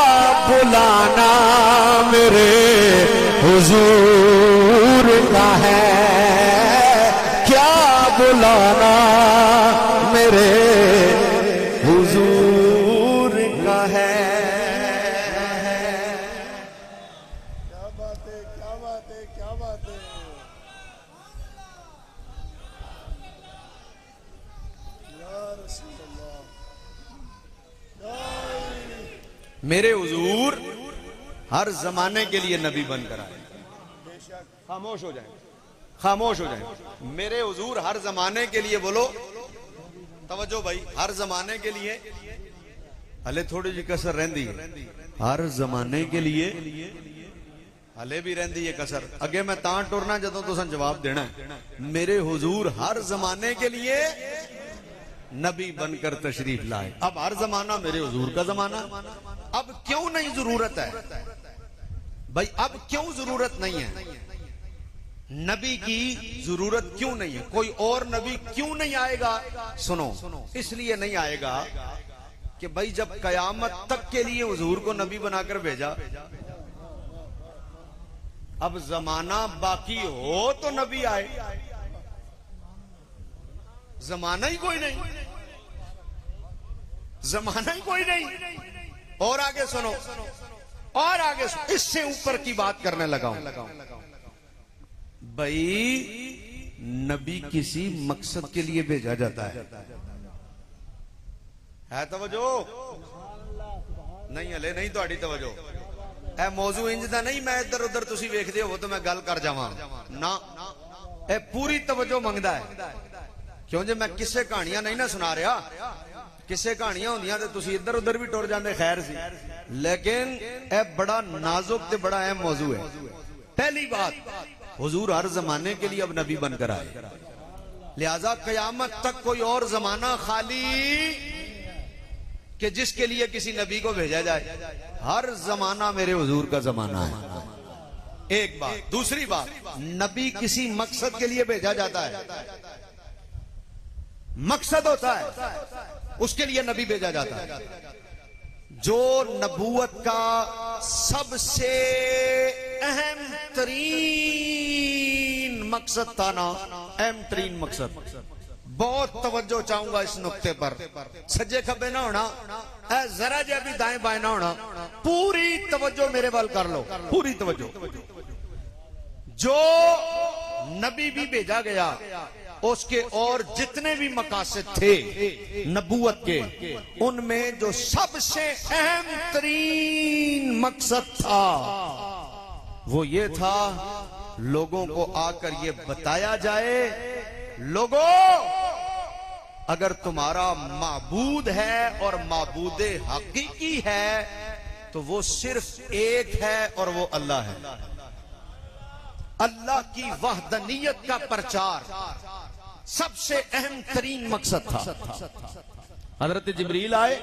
बुलाना मेरे हुजूर का है, क्या बुलाना मेरे हुजूर का है। क्या बात है, क्या बात है, क्या बात है। या रसूल अल्लाह, मेरे हुजूर हर जमाने के लिए नबी बनकर आए। खामोश हो जाए, खामोश हो जाए। मेरे हुजूर हर जमाने के लिए, बोलो तवज्जो भाई, हर जमाने के लिए, हले थोड़ी जी कसर रहती है, हर जमाने के लिए हले भी रही है कसर। अगे मैं तां टुरना जदों तुसां जवाब देना है। मेरे हुजूर हर जमाने के लिए नबी बनकर तशरीफ लाए। अब हर जमाना मेरे हुजूर का जमाना। अब क्यों नहीं जरूरत है भाई, अब क्यों जरूरत नहीं है? नबी की जरूरत क्यों नहीं है? कोई और नबी क्यों नहीं आएगा? सुनो, इसलिए नहीं आएगा कि भाई जब कयामत तक के लिए हुजूर को नबी बनाकर भेजा, अब जमाना बाकी हो तो नबी आए। जमाना ही कोई नहीं, जमाना ही कोई नहीं। और आगे सुनो, और आगे सुनो, इससे ऊपर की बात करने लगा हूं। भाई नबी किसी मकसद के लिए भेजा जाता है तवज्जो नहीं? हले नहीं थोड़ी तवज्जो। ए मौजू इंज दा नहीं मैं इधर उधर तुसी वेखदे हो तो मैं गल कर जावां ना, ए पूरी तवज्जो मंगदा है। क्यों जे मैं किसे कहानियां नहीं ना सुना रहा, किसे कहानियां होंदियां ते तुसी इधर उधर भी टुर जांदे, खैर सी। लेकिन ए बड़ा नाजुक ते बड़ा अहम मौजू है। पहली बात, हुजूर हर जमाने के लिए अब नबी बनकर आए, लिहाजा कयामत तक कोई और जमाना खाली कि जिसके लिए किसी नबी को भेजा जाए। हर जमाना मेरे हुजूर का जमाना है। एक बात। दूसरी बात, नबी किसी मकसद के लिए भेजा जाता है, मकसद होता है, उसके लिए नबी भेजा जाता है। जो नबूवत का सबसे अहम तरीन मकसद था ना, अहम तरीन मकसद, बहुत तवज्जो चाहूंगा इस नुक्ते पर। सज्जे खब्बे ना होना, जरा जा भी दाएं बाएं ना होना, पूरी तवज्जो मेरे वाल कर लो, पूरी तवज्जो। जो नबी भी भेजा गया उसके और जितने भी मकासद थे नबूवत के, उनमें जो सबसे अहम तरीन मकसद था वो ये था, लोगों को आकर ये बताया जाए, लोगों अगर तुम्हारा माबूद है और माबूदे हकीकी है तो वो सिर्फ एक है और वो अल्लाह है। अल्लाह की वहदनीयत का प्रचार सबसे अहम तरीन मकसद था। हजरत जिब्रील आए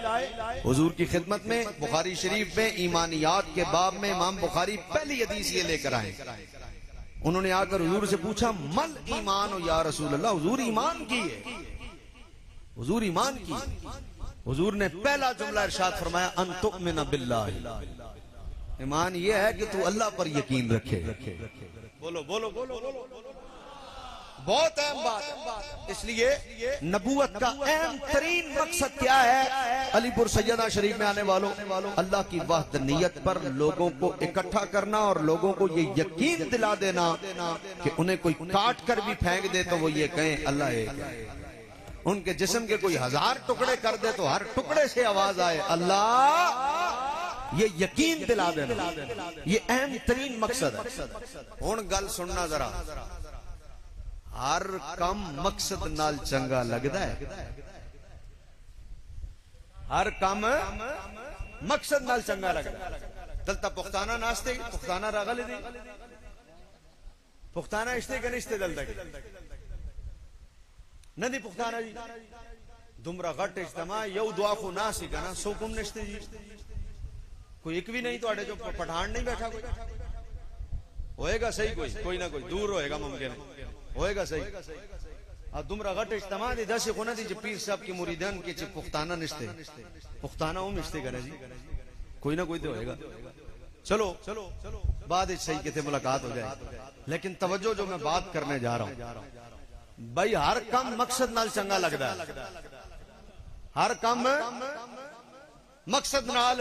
हुजूर की खिदमत में, बुखारी शरीफ में ईमानियात के बाब में इमाम बुखारी पहली हदीस ये लेकर आए। उन्होंने आकर हुजूर से पूछा, मल ईमान हो या रसूल अल्लाह, हुजूर ईमान की है, हुजूर ईमान की। हुजूर ने पहला जुमला इरशाद फरमाया, अन तुमिन बिल्लाह, ईमान ये है कि तू अल्लाह पर यकीन रखे। बोलो बोलो बोलो बोलो, बहुत अहम बात। इसलिए नबूवत का अहम तरीन मकसद क्या है? अलीपुर सैयदा शरीफ में आने वालों, अल्लाह की वहदनीयत पर लोगों को इकट्ठा करना और लोगों को ये यकीन दिला देना कि उन्हें कोई काट कर भी फेंक दे तो वो ये कहें अल्लाह एक है। उनके जिस्म के कोई 1000 टुकड़े कर दे तो हर टुकड़े से आवाज आए अल्लाह, ये यकीन दिला देना, ये अहम तरीन मकसद है। हुण गल सुनना जरा, हर कम मकसद नाल चंगा लगदा है, हर कम मकसद नाल चंगा लगदा है। दलता पुख्ताना नास्ते, पुख्ताना रागल दी, पुख्ताना इश्ते कनिश्ते दलता नदी पुख्ताना जी दुमरा घट इज्तमा यू दुआ को ना सीखना सोकुम निश्ते जी। कोई एक भी नहीं तो जो पठान नहीं बैठा, कोई होएगा सही, कोई ना कोई दूर होएगा, मुमकिन होएगा सही। दुमरा घट इज्तमा दी दस खुना दी पीर साहब की मुरीदान के पुख्ताना निश्ते, पुख्ताना वो निश्ते करे जी, कोई ना कोई तो होएगा। चलो चलो बाद सही कितने मुलाकात हो जाए। लेकिन तवज्जो जो मैं बात करने जा रहा हूं भाई, हर कम मकसद नाल चंगा लगता है, हर कम मकसद नाल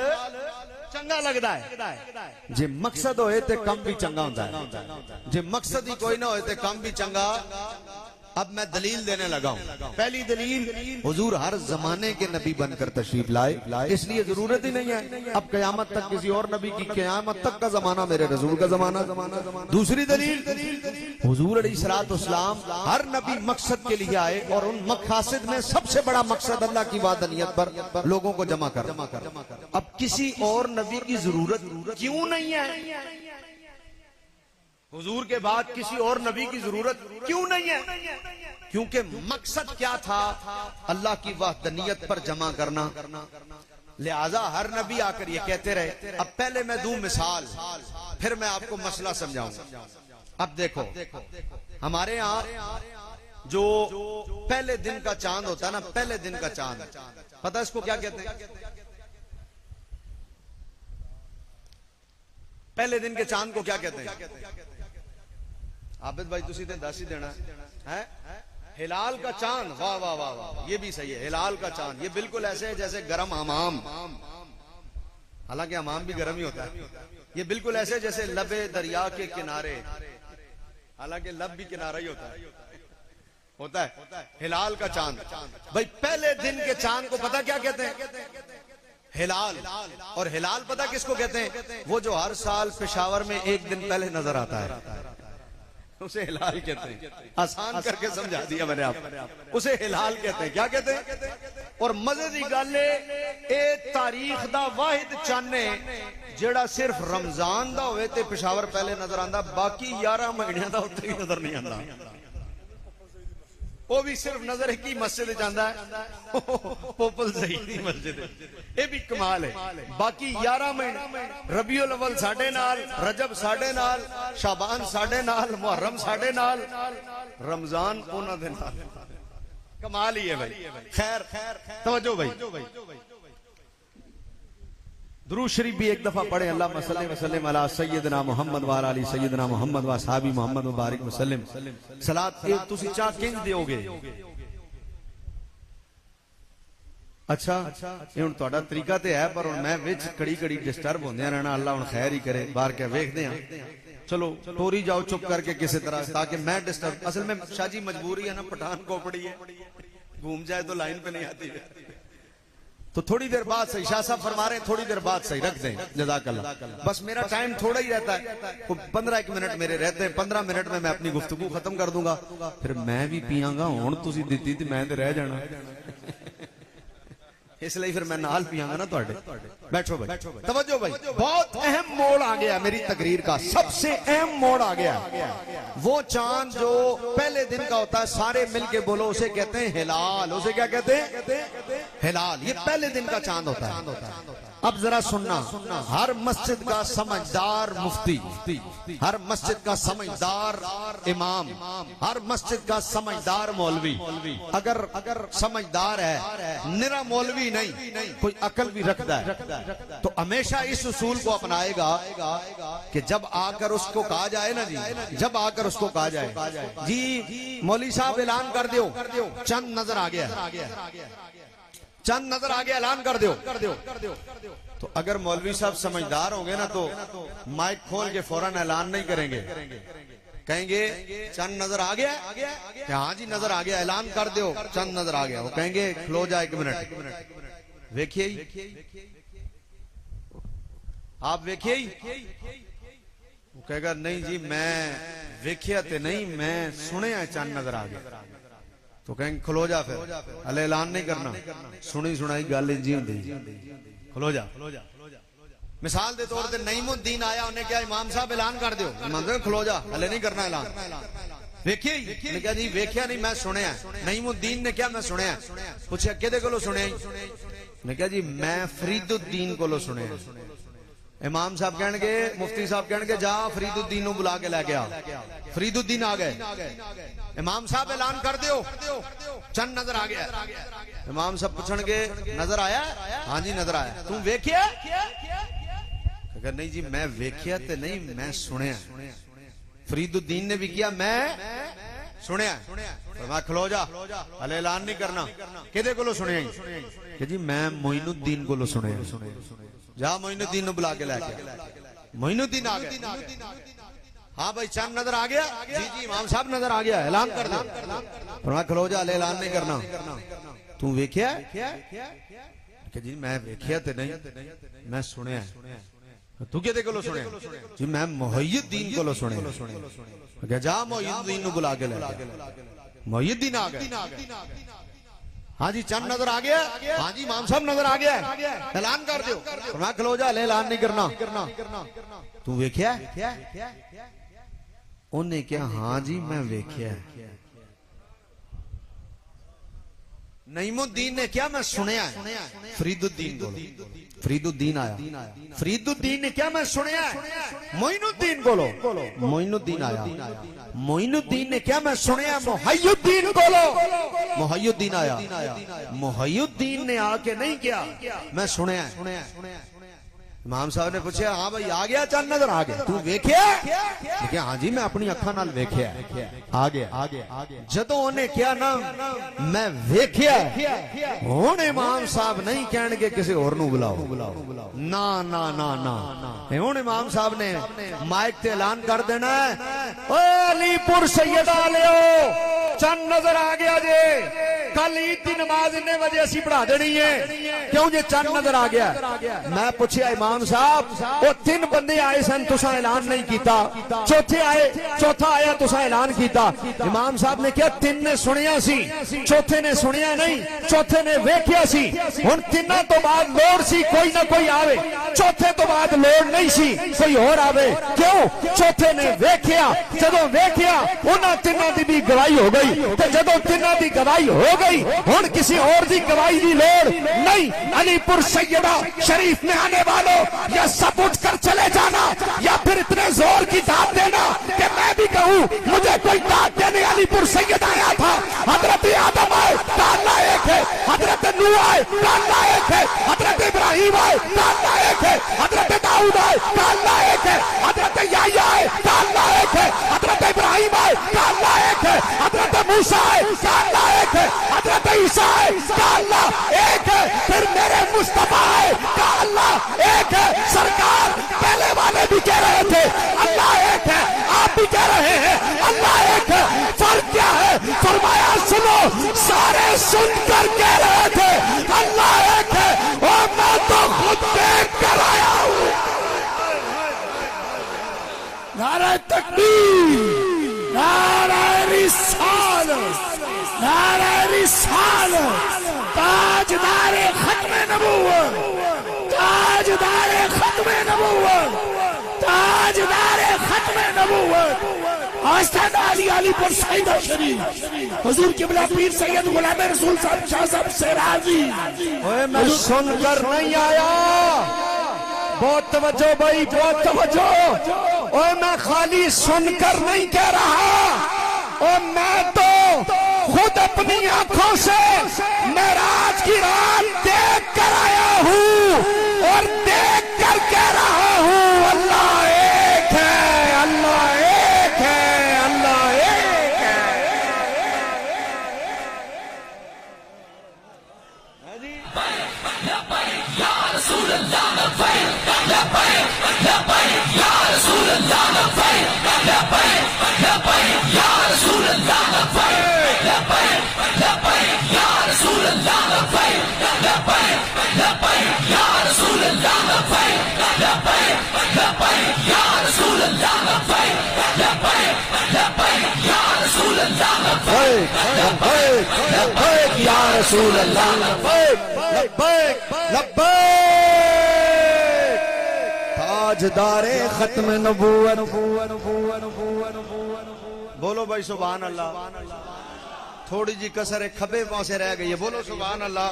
चंगा लगता है। जे मकसद होए ते कम भी चंगा होता है, जे मकसद ही कोई ना होए ते कम भी चंगा। अब मैं दलील देने लगा हूं। पहली दलील, हुजूर हर जमाने के नबी बनकर तशरीफ लाए, इसलिए जरूरत ही नहीं है अब कयामत तक किसी और नबी की, कयामत तक का जमाना मेरे रसूल का जमाना। दूसरी दलील, हुजूर अलैहिस्सलाम हर नबी मकसद के लिए आए और उन मकासद में सबसे बड़ा मकसद अल्लाह की वहदनीयत पर लोगों को जमा कर। अब किसी और नबी की जरूरत क्यों नहीं है? हुजूर के बाद किसी और नबी की जरूरत क्यों नहीं है? क्योंकि मकसद क्या था? अल्लाह की वहदनियत पर जमा करना। लिहाजा हर नबी आकर ये कहते रहे। अब पहले मैं दूं मिसाल, फिर मैं आपको मसला समझाऊं। अब देखो, हमारे यहाँ जो पहले दिन का चांद होता है ना, पहले दिन का चांद, पता है इसको क्या कहते हैं? पहले दिन के चांद को क्या कहते हैं? आबिद भाई तुसी ते दस ही देना है। हिलाल का चांद, वाह वाह वाह वाह, ये भी सही है। हिलाल का चांद ये बिल्कुल ऐसे है जैसे गरम हमाम, हालांकि हमाम भी गर्म ही होता है। ये बिल्कुल ऐसे जैसे लबे दरिया के किनारे, हालांकि लब भी किनारा ही होता है। हिलाल का चांद भाई, पहले दिन के चांद को पता क्या कहते हैं? हिलाल। और हिलाल पता किसको कहते हैं? वो जो हर साल पेशावर में एक दिन पहले नजर आता है, उसे हिलाल कहते हैं। आसान करके समझा दिया मैंने आपको, उसे हिलाल कहते हैं। क्या कहते हैं? और मजे की गल है, तारीख दा वाहिद चाने जेड़ा सिर्फ रमजान दा होवे ते पेशावर पहले नजर आंदा, बाकी 11 महीनों दा उत्ते ही नजर नहीं आंदा। वो भी सिर्फ नजर एक ही मस्जिद जाता है, पोपल सही मस्जिद। ये भी कमाल है। बाकी 11 महीने, रबीउल अव्वल साडे नाल, रजब साडे नाल, शाबान साडे नाल, मुहर्रम साडे नाल, रमजान उन्हां दे नाल। कमाल ही है भाई। खैर तवज्जो भाई, दुरूद शरीफ भी एक दफा पढ़े। अल्लाहुम्मा सल्ली व सल्लिम अला सय्यदना मुहम्मद व अला आलि सय्यदना मुहम्मद व असहाबी मुहम्मद मुबारक वसल्लम। सलात ए तुसी चा किंज दियोगे? अच्छा ये हुण तुहाडा तरीका ते है, पर हुण मैं विच कड़ी कड़ी डिस्टर्ब होंदे रहना। अल्लाह हुण खैर ही करे। बाहर क्या वेखदे हां, चलो टोरी जाओ चुप करके किसी तरह, ताकि मैं डिस्टर्ब। असल में शाजी मजबूरी है ना, पठान खोपड़ी है, घूम जाए तो लाइन पे नहीं आती है। तो थोड़ी देर बाद सही, शाह साहब फरमा रहे हैं थोड़ी देर बाद सही, रख दें जज़ाकल्लाह। बस मेरा टाइम थोड़ा ही रहता है, 15 मिनट मेरे रहते हैं। 15 मिनट में मैं अपनी गुफ्तगू खत्म कर दूंगा, फिर मैं भी पियांगा। हुण तुसी दित्ती ते मैं ते रह जाना, इसलिए फिर मैं नाल पियांगा ना तुहाडे। बैठो भाई, तवज्जो भाई, बहुत अहम मोड़ आ गया मेरी तकरीर का। सबसे अहम मोड़ आ गया। वो चांद जो पहले दिन का होता है, सारे मिलके बोलो, उसे कहते हैं हिलाल। उसे क्या कहते हैं? हिलाल। ये पहले दिन का चांद होता है। अब जरा सुनना, हर मस्जिद का समझदार मुफ्ती, हर मस्जिद का समझदार इमाम, हर मस्जिद का समझदार मौलवी, अगर समझदार है, निरा मौलवी नहीं, कोई अकल भी रखता है, तो हमेशा इस उसूल को अपनाएगा कि जब आकर उसको कहा जाए ना जी, जब आकर उसको कहा जाए जी मौलवी साहब ऐलान कर दो, चंद नजर आ गया, चंद नजर आ गया, ऐलान कर दो। तो अगर मौलवी साहब समझदार होंगे ना, तो माइक खोल के फौरन ऐलान नहीं करेंगे, कहेंगे चंद नजर आ गया, हाँ जी नजर आ गया, ऐलान कर दो चंद नजर आ गया। वो कहेंगे खलो जा 1 मिनट, देखिए आप देखिए ही। वो कहेगा नहीं जी मैं वेखिया ते नहीं, मैं सुने चंद नजर आ गया। तो कहेंगे खलो जा, फिर हले ऐलान नहीं करना, सुनी सुनाई गल इंजी होंदी, खलो जा। मिसाल के तौर पर नईमुद्दीन आया, उन्हें क्या इमाम साहब ऐलान कर दो, इमाम साहब खलो जा, हले नहीं करना ऐलान, वेखिए ही। क्या जी वेखिया नहीं, मैं सुनिया। नईमुद्दीन ने क्या? मैं सुनिया। पूछा किहदे कोलों सुनिया? ने कहा जी मैं फरीदुद्दीन कोलों सुनिया। इमाम साहब कहणगे, मुफ्ती साहब कहणगे जा फरीदुद्दीन नूं बुला के लेके आ। फरीदुद्दीन आ गए। इमाम साहब ऐलान कर दो चंद नजर आ गया। इमाम साहब पूछणगे नजर आया? हाँ जी नजर आया। तू वेखिया? अगर नहीं जी मैं वेखिया ते नहीं, मैं सुनिया। फरीदुद्दीन ने भी किया, मैं सुनिया। मैं खलो जा, हले ऐलान नहीं करना। किहदे कोलों सुनिया? कि जी मैं मोइनुद्दीन कोलों सुनिया। जा मोइनुद्दीन ने बुला के लेके। मोइनुद्दीन आ गए। हाँ भाई चंद नजर आ गया? जी जी इमाम साहब नजर आ गया, ऐलान कर दो। फरमाया खलो जा, हले ऐलान नहीं करना। तू वेखिया? कि जी मैं वेखिया ते नहीं, मैं सुनिया। तू किहदे कोलों सुनिया? जी मैं मोहियुद्दीन कोलों सुनिया। जा मोहियुद्दीन नूं बुला के लेके। मोहियुद्दीन आ गए। हाँ जी चंद नजर आ गया? हाँ जी इमाम साहब नजर आ गया, ऐलान कर दो। मैं खलो जा, ऐलान नहीं करना। तू वेखिया? उन्हें क्या, हाँ जी मैं वेख्या है। नईमुद्दीन ने क्या, मैं सुनया है। फरीदुद्दीन बोलो, फरीदुद्दीन आया। फरीदुद्दीन ने क्या, मैं सुनया है। मोइनुद्दीन बोलो, मोइनुद्दीन आया। मोइनुद्दीन ने क्या, मैं सुनया। मुहय्युद्दीन बोलो, मुहय्युद्दीन आया। मुहय्युद्दीन ने आके नहीं क्या, मैं सुनया है। इमाम साहब ने पूछा, हाँ भाई आ गया, चंद नजर आ गया, तू वेख्या? क्या, हाँ जी मैं अपनी अखा नाल वेख्या। आ गया। जदों उन्हें क्या ना, मैं वेख्या, हुण इमाम साहब नहीं कहणगे किसी होर नूं बुलाओ, ना ना ना ना। हुण इमाम साहब ने माइक ते ऐलान कर देना है, ओ अलीपुर सैयदा लियो, चंद नजर आ गया जे। कल ईद की नमाज इन्ने बजे असी पढ़ा देनी है, क्यों जे चंद नजर आ गया। मैं पूछया इमाम साहब, वो 3 बंदे आए सन, तुसा ऐलान नहीं किया। चौथा आया, तुसा ऐलान किया। इमाम साहब ने क्या, 3 ने सुनिया सी, चौथे ने सुनिया नहीं, चौथे ने वेख्या सी। हुण 3 तो बाद लोड़ सी कोई ना कोई आवे, चौथे तो बाद लोड़ नहीं सी कोई और आवे। क्यों? चौथे ने वेख्या, जदों वेख्या उन्हां 3 दी भी गवाही हो गई, ते जदों 3 दी गवाही हो गई, हुण किसी और दी गवाही की लोड़ नहीं। अलीपुर सैयदा शरीफ में आने वालों, या सब उठ कर चले जाना, या फिर इतने जोर की दाद देना कि मैं भी कहूं मुझे कोई दाद देने अलीपुर सैयद आया था। हजरत आदम आए तो अल्लाह एक है, हजरत नूह आए तो अल्लाह एक है, हजरत इब्राहिम आए तो अल्लाह एक है, हजरत दाऊद आए तो अल्लाह एक है, हजरत याह्या आए तो अल्लाह एक है, हजरत इब्राहिम आए तो अल्लाह एक है, हजरत मूसा आए तो अल्लाह एक है, हजरत ईसा आए तो अल्लाह एक है, फिर मेरे मुस्तफा आए तो अल्लाह एक है। सरकार पहले वाले भी कह रहे थे अल्लाह एक है, आप भी कह रहे हैं अल्लाह एक है, फर्क क्या है? फरमाया सुनो, सारे सुनकर कह रहे थे अल्लाह एक है, और मैं तो खुद देख कर आया हूं। नारा तकबीर, नारा रिसालत, नारा रिसालत, ताजदारे खत्मे नबूवत, ताजदारे खत्मे नबूवत, ताजदारे खत्मे नबूवत, आस्ताना अली अलीपुर सैयदा शरीफ हुजूर किबला पीर सैयद गुलाम रसूल साहब शाह साहब सेराजी। ओए मैं सुनकर नहीं आया, बहुत तवज्जो भाई, बहुत तवज्जो। ओए मैं खाली सुनकर नहीं कह रहा, और मैं तो खुद अपनी आंखों से मेराज की रात देख कर आया हूं, और देख कर कह रहा हूं अल्लाह एक है, अल्लाह एक है, अल्लाह एक है। या रसूल अल्लाह, लब्बैक लब्बैक, ताजदारे खत्म नबूवत। बोलो भाई सुभान अल्लाह। थोड़ी जी कसर है, खब्बे पासे रह गई है, बोलो सुभान अल्लाह।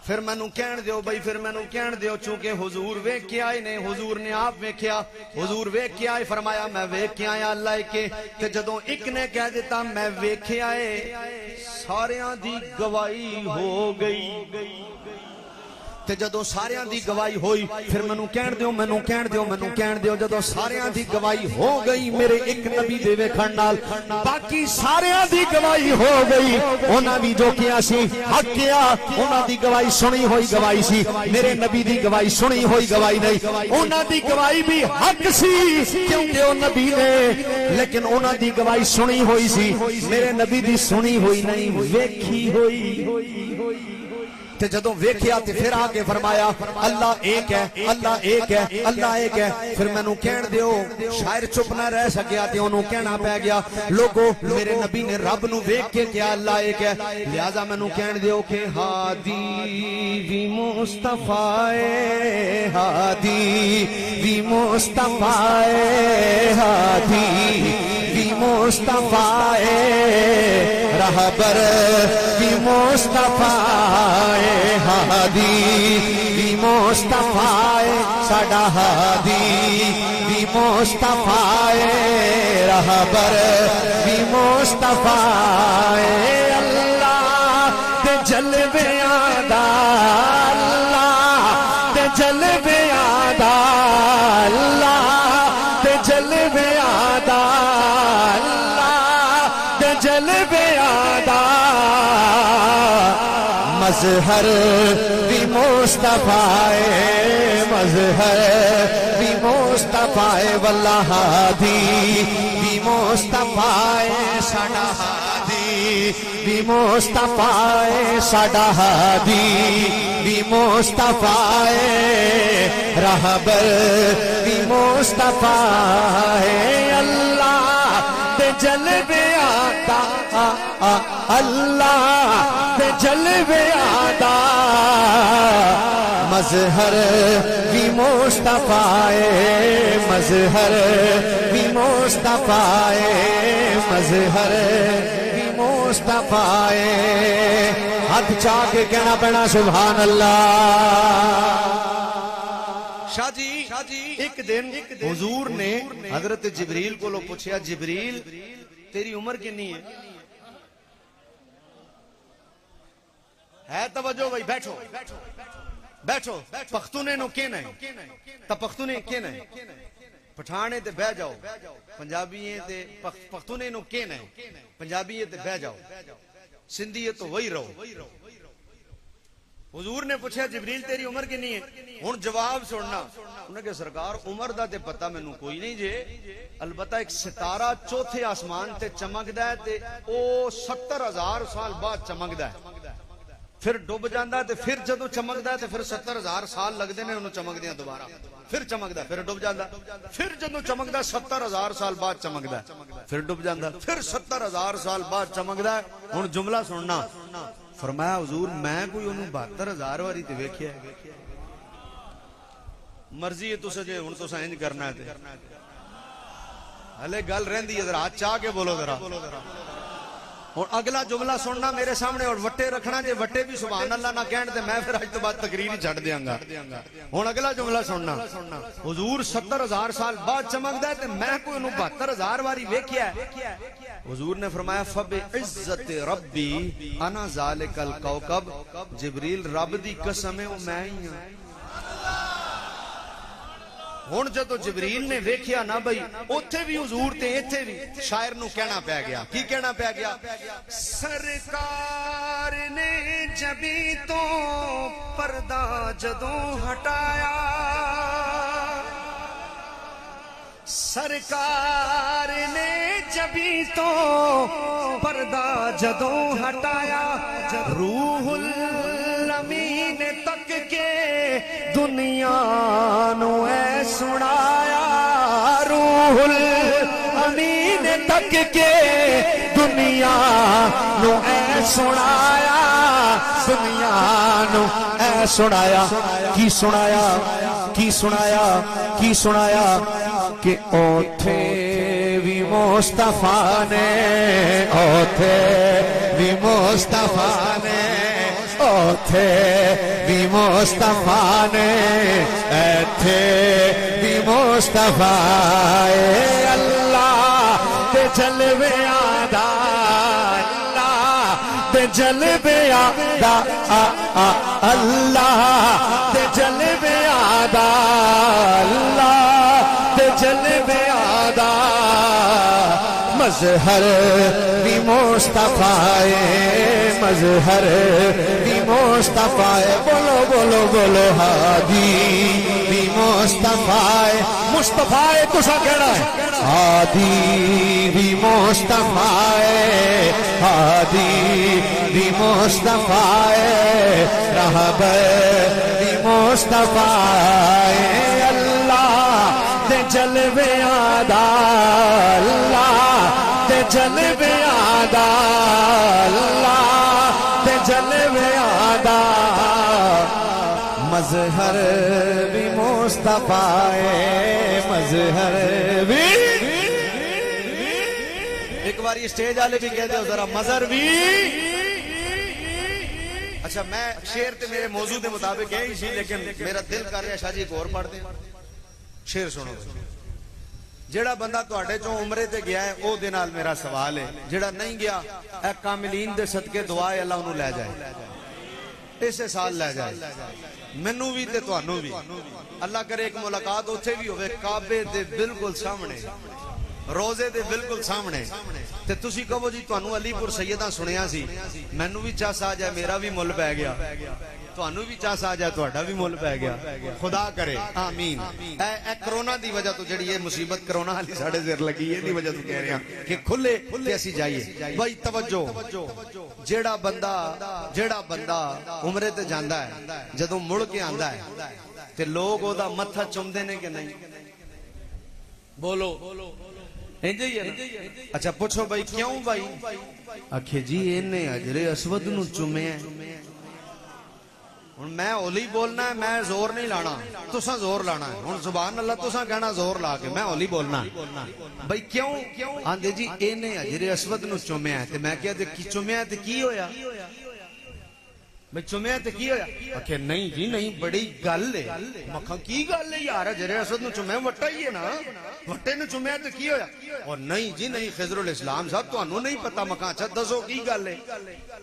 फिर मैनू कहन दियो भाई, फिर मैनू कहन दियो, चूंकि हुजूर वेख के आए ने, हुजूर ने आप वेख्या, हुजूर वेख के आए, फरमाया मैं वेख के आया अल्लाह के। ते जदों एक ने कह दिता मैं वेखे आए, सारियां दी गवाही हो गई। ते जदों सारियां दी गवाही होई, फिर मैनू कहन दियो, मैनू कहन दियो, मैनू कहन दियो, जदों सारियां दी गवाही हो गई मेरे एक नबी दे वेखण नाल, बाकी सारियां दी गवाही हो गई। उन्हां भी जो किया सी हक किया, उन्हां दी गवाही सुनी होई गवाही सी, मेरे नबी दी गवाही सुनी होई गवाही नहीं। उन्हां दी गवाही भी हक सी क्योंकि ओ नबी ने, लेकिन उन्हां दी गवाही सुनी होई सी, मेरे नबी दी सुनी होई नहीं, वेखी होई। ते जदों वेख्या ते फिर आके फरमाया अल्लाह एक है, अल्लाह एक है, अल्लाह एक है। फिर मैनू कहण दिओ, शायर चुप ना रह सकिया ते ओनू कहना पै गया, लोगो मेरे नबी ने रब नू वेख के क्या अल्लाह एक है, लिहाजा मैनू कहण दिओ कि हादी वी मुस्तफाए, हादी वी मुस्तफाए, हादी वी मुस्तफाए, रहबर वी मुस्तफाए, हादी वी मुस्तफाए, साडा हादी वी मुस्तफाए, रहबर वी मुस्तफाए। अल्लाह ते जलवे आदा, अल्लाह ते जलवे आदा, अल्लाह ते जलवे आदा, अल्लाह ते जलवे आदा। मजहर भी मुस्तफाए, मजहर भी मुस्तफाए, वल्ला हादी भी मुस्तफाए, साडा हादी भी मुस्तफाए, साडा हादी भी मुस्तफाए, रहबर भी मुस्तफाए। अल्लाह ते जलवे आता, अल्लाह ते जलवे आदा। मजहर भी मुस्तफाए, मजहर भी मुस्तफाए, मजहर भी मुस्तफाए। हाथ चाह के कहना पैना सुभान अल्लाह। शाह जी एक दिन हुजूर ने हजरत जिब्रील को पूछा, जिब्रील तेरी उम्र कितनी है तवज्जो भाई, बैठो बैठो। पख्तूने नो कहना है, तब पख्तूने कहना है, पठाने ते बह जाओ, पंजाबी ते पख्तूने नो कहना है, पंजाबी ते बह जाओ, सिंधी है तो वही रहो। हुजूर ने पूछा जिब्रील तेरी उम्र कितनी है, हुण जवाब सुनना। उन्हें कहा सरकार उम्र दा ते पता मैनू कोई नहीं जे, अलबत्ता एक सितारा चौथे आसमान ते चमकदा है ते ओ 70,000 साल बाद चमकदा है, फिर डुब जाता है, फिर जदों चमकदा है, फिर 70,000 साल लगते हैं उन्होंने चमकदिया दोबारा, फिर चमकदा, फिर डुब जाता, फिर जदों चमकदा 70,000 साल बाद चमकदा, फिर डुब जाता, फिर 70,000 साल बाद चमकदा। हुण जुमला सुनना। फरमाया हुजूर मैं कोई उन्होंने 72,000 वारी ते वेख्या, मर्जी है तुसे जे हुण तुसां इंज करना है, हले गल रहिंदी है, जरा हाथ चाह के बोलो जरा। और अगला जुमला सुनना मेरे सामने, और वट्टे रखना, जे वट्टे भी सुभान अल्लाह ना कहण ते मैं फिर अज तो बाद तकरीर ही छड्ड देंगा। हुण अगला जुमला सुनना। हुजूर 70,000 साल बाद चमकदा है ते मैं कोई उन्होंने 72,000 वारी वेख्या। हुजूर ने फरमाया फबे इज्जत रब्बी अना ज़ालिकल कौकब, जिब्रील रब दी कसम है वो मैं ही हां। हुण जदों जिब्रील ने वेख्या ना बई, उत्थे भी हुजूर ते इत्थे भी शायर नू कहना पै गया। की कहना पै गया? सरकार ने जबी तो पर्दा जदों हटाया, सरकार ने जबी तो पर्दा जदों हटाया, रूहुल अमीन तक के दुनिया नू ऐ सुनाया, रूहुल अमीन तक के दुनिया नू ऐ सुनाया, दुनिया नू ऐ सुनाया। की सुनाया? की सुनाया? की सुनाया? कि ओथे भी मुस्तफा ने, ओथे भी मुस्तफा ने, ओथे भी मुस्तफा ने, एथे भी मुस्तफा। अल्लाह ते जलवे आदा, अल्लाह ते जलवे आदा, अल्लाह ते जलवे आदा, अल्लाह ते जलवे आदा। मजहर भी मुस्तफाए, मजहर भी मुस्तफाए, बोलो बोलो बोलो हादी भी मुस्तफाए, मुस्तफाए तुसा कहना है, हादी भी मुस्तफाए, हादी भी मुस्तफाए, रहबर भी मुस्तफाए, अल्लाह ते जलवे आदा, अल्लाह ते जलवे आदा, अल्लाह ते जलवे आदा, मजहर भी मुस्तफाए, मजहर भी। एक बार ये स्टेज वाले भी कहते हो जरा मजहर भी। अच्छा मैं शेर ते मेरे मौजू के मुताबिक है इसी, लेकिन मेरा दिल कर रहा शाह जी एक और पढ़ दे शेर सुनो। जेड़ा बंदा तुहाडे चों उमरे ते गया है ओ दे नाल मेरा सवाल है, जेड़ा नहीं गया ए कामिलीन दे सदके दुआ है अल्लाह उन्हें लै जाए, इसे साल लै जाए, मैनू भी ते तुहानू भी। अल्लाह करे एक मुलाकात उत्थे भी होवे काबे दे बिल्कुल सामने, रोजे दे बिल्कुल सामने, ते तुसी कहो जी तुहानू अलीपुर सैयदा सुनिया सी, मैनू भी चस आ जाए, मेरा भी मुल पै गया, तुहानू भी चस आ जाए, तुहाडा भी मुल पै गया, खुदा करे आमीन। ए कोरोना दी वजह तो जेड़ी ये मुसीबत कोरोना वाली साडे सिर लगी है, दी वजह तो कह रहे हैं कि खुले ते असी जाइए। भाई तवज्जो, जेड़ा बंदा उमरे ते जांदा है, जदों मुड़ के आंदा है ते लोग ओदा मत्था चुमदे ने कि नहीं? बोलो अच्छा पूछो भाई क्यों भाई? आखे जी इन्हें हजरे असवद नू चुमे। हुण मैं होली बोलना है, मैं जोर नहीं लाना, तुसा जोर लाना है। हुण सुभान अल्लाह तुसा कहना जोर ला के, मैं होली बोलना भाई क्यों? आंदे जी इन्हें हजरे असवद नू चुमया है, ते मैं क्या चुमया ते की होया भाई? चुमया ते की होया? आखे नहीं जी नहीं, बड़ी गल है। मखा की गल है यार, हजरे असवद नू चुमया वट्टा ही है ना, वट्टे नू चुमया ते की होया? और नहीं जी नहीं खिजरुल इस्लाम साहब तुहानू नहीं पता। मखा अच्छा दसो की गल है?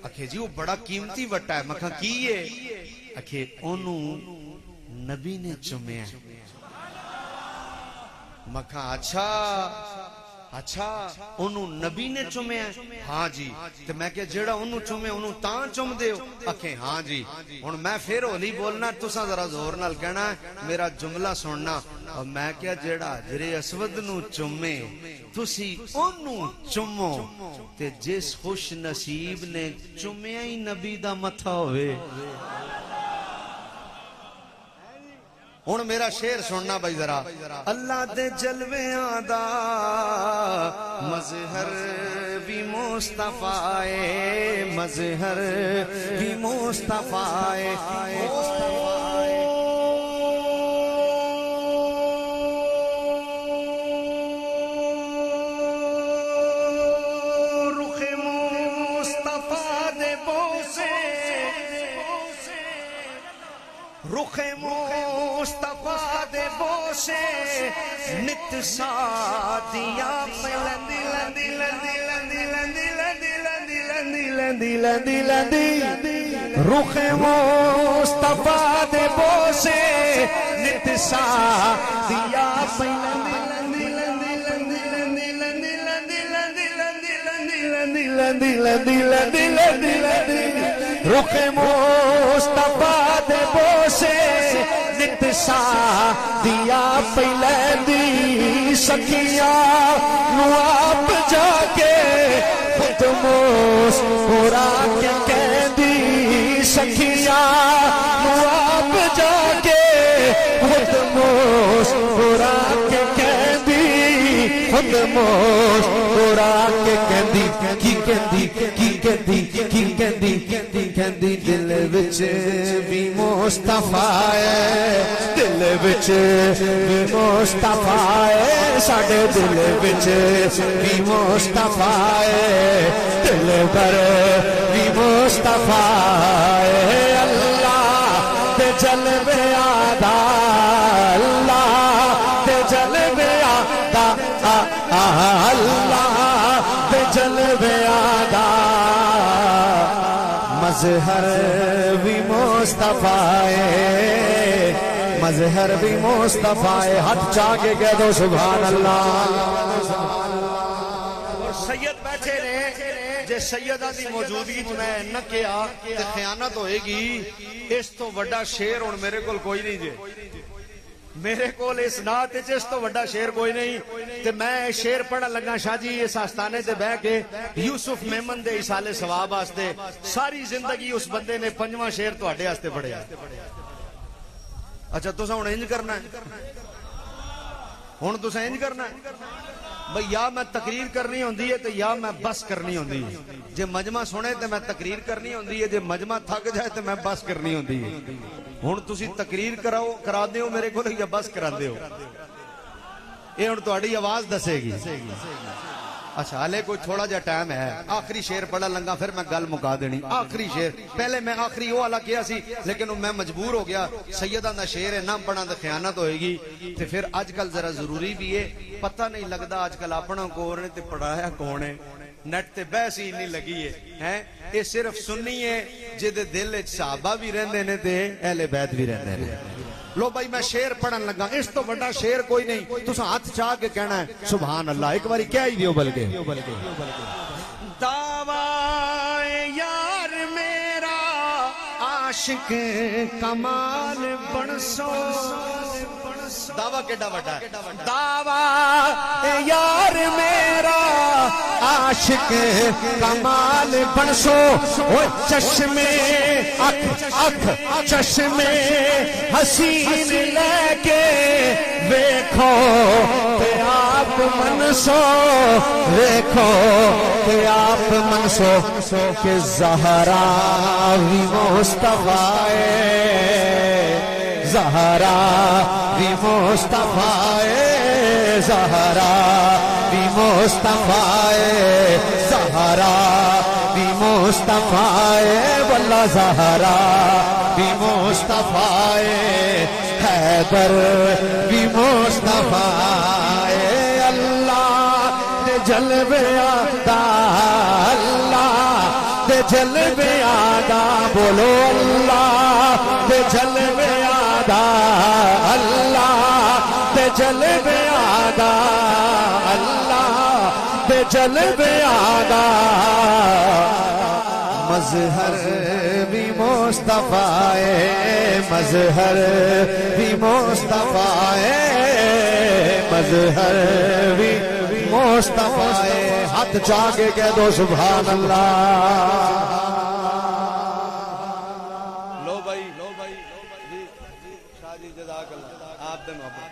आखे जी वो बड़ा कीमती वट्टा है। मखा की है? आखे ओनू नबी ने चुमया। मखा अच्छा अच्छा ओनू नबी ने चुमया? हाँ जी। ते मैं क्या जेड़ा ओनू चुमे ओनू तां चुम दे हो? आखे हाँ जी। हुण मैं फिर होली बोलना, तुसा जरा जोर नाल कहना मेरा जुमला सुनना। और मैं क्या जेड़ा हजरे असवद नू चुमे तुसी ओनू चुमो, ते जिस खुश नसीब ने चुमया ही नबी दा मथा होवे। हुण मेरा शेर सुनना भाई जरा। अल्लाह दे जलवियां दा मजहर भी मुस्तफाए, मजहर भी मुस्तफाए। रुखे मुस्तफा दे बोसे, रुखे मुस्तफा दे बोसे नित सादिया लंदी लंदी लंदी लंदी लंदी लंदी लंदी लंदी लंदी लंदी लंदी। रुखे मुस्तफा दे बोसे नित सादिया लंदी लंदी लंदी लंदी लंदी लंदी लंदी लंदी लंदी लंदी लंदी लंदी लंदी लंदी लंदी। रुखे मुस्तफा दे बोसे नित सादिया पैलंदी सखिया नू आप जाके खुद मुस्कुरा के कहंदी, सखिया नू आप जाके खुद मुस्कुरा के कहंदी, खुद मुस्कुरा के कहंदी। की कहंदी की कहंदी की कहंदी कहंदी दिल विच भी मुस्तफा है, दिल विच भी मुस्तफा है, साडे दिल विच भी मुस्तफा है, दिल भर भी मुस्तफा है। अल्लाह ते जलवे आदा, अल्लाह ते जलवे आदा, अल्लाह ते जलवे आदा। मजहर भी मुस्तफा है, मजहर भी मुस्तफा है। हाथ चाह के कह दो सुभान अल्लाह। सैयद बैठे ने जे सैयदा दी मौजूदगी च मैं न किया ते खयानत होएगी। इस तो वड्डा शेर हुण मेरे कोल कोई नहीं जे, मेरे कोल इस नात इस तो वड्डा शेर कोई नहीं। ते मैं शेर पढ़न लगा शाह जी इस आस्थाने ते बह के यूसुफ मेमन दे इसाले सवाब वास्ते। सारी जिंदगी उस बंदे ने पंजवां शेर तुहाडे वास्ते पढ़िया। अच्छा तुसां हुण इंज करना है, हुण तुसां इंज करना है भाई, या मैं तकरीर करनी होंदी है तो या मैं बस करनी होंदी है। जे मजमा सुने तो मैं तकरीर करनी होंदी है, जे मजमा थक जाए तो मैं बस करनी होंदी है। हुण तुसी तकरीर करा दे हो मेरे को या बस करा दे हो, ये हुण तुहाडी आवाज दसेगी। अच्छा हाले कोई थोड़ा जा टाइम है, आखिरी शेर पढ़ा लंगा फिर मैं गल मुका देनी। आखिरी शेर पहले मैं आखिरी वो वाला किया सी लेकिन मैं मजबूर हो गया, सैयदा दा शेर है ना पढ़ा तो खयानत होएगी। ते फिर अजकल जरा जरूरी भी है, पता नहीं लगता अजकल अपना कौन है ते पढ़ाया कौन है। नेट ते बहस ही नहीं लगी है, ये सिर्फ सुन्नी है जिहदे दिल च सहाबा भी रहंदे ने ते अहले बैत भी रहंदे ने। लो भाई मैं शेर पढ़न लगा, इस तो बड़ा शेर कोई नहीं। तुसा हाथ चाह के कहना है सुभान अल्लाह, एक बारी क्या ही दियो बल्कि। दावा यार मेरा आशिक कमाल बनसो, दावा केड़ा बड़ा है। दावा यार मेरा आशिक कमाल बनसो, ओ चश्मे अख अख चश्मे हसीन लेके देखो ते आप मनसो, देखो ते आप मनसो के ज़हरा भी मुस्तफ़ाए, ज़हरा भी मुस्तफ़ाए, ज़हरा भी मुस्तफ़ाए, ज़हरा भी मुस्तफ़ाए, वल्ला ज़हरा भी मुस्तफ़ाए, हैदर भी मुस्तफ़ाए। अल्लाह दे जलवे आदा, अल्लाह दे जलवे आदा, बोलो अल्लाह दे जलवे आदा, अल्लाह दे जलवे आदा, अल्लाह दे जलवे आदा। मजहर भी मुस्तफ़ाए, मजहर भी मुस्तफ़ाए, मजहर भी मुस्तफ़ाए। हाथ जाके कह दो सुभान अल्लाह। लो भाई जी शाह जी जज़ाकल्लाह, आप दे मोहब्बत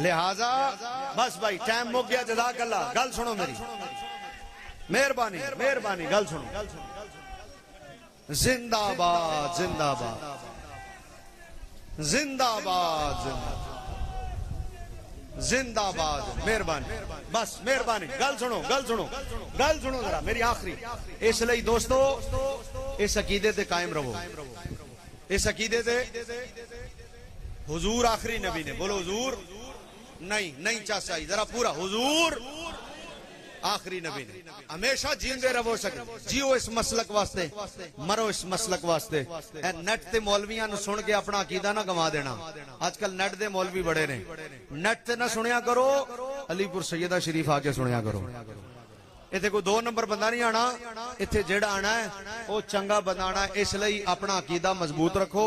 लिहाजा बस भाई टाइम मुक गया। जज़ाकल्लाह, गल सुनो मेरी, मेहरबानी मेहरबानी गल सुनो। जिंदाबाद जिंदाबाद जिंदाबाद जिंदाबाद, मेहरबानी बस मेहरबानी। गल सुनो गल सुनो गल सुनो जरा मेरी आखिरी। इसलिए दोस्तों इस अकीदे ते कायम रहो, इस अकीदे ते हुजूर आखिरी नबी ने, बोलो हुजूर नहीं चाचा जरा पूरा, हुजूर आखिरी नबी ने। हमेशा जींदे रहो सके, जियो इस मसलक वास्ते, मरो इस मसलक वास्ते। नेट ते मौलवियां नु सुन के अपना अकीदा ना गवा देना। आजकल नेट दे मौलवी बड़े ने, नेट ते ना सुनिया करो, अलीपुर सैयदा शरीफ आके सुनिया करो। इत्थे कोई दो नंबर बंदा नहीं आना, इत्थे जेड़ा आना है वो चंगा बंदा आना। इसलिए अपना अकीदा मजबूत रखो।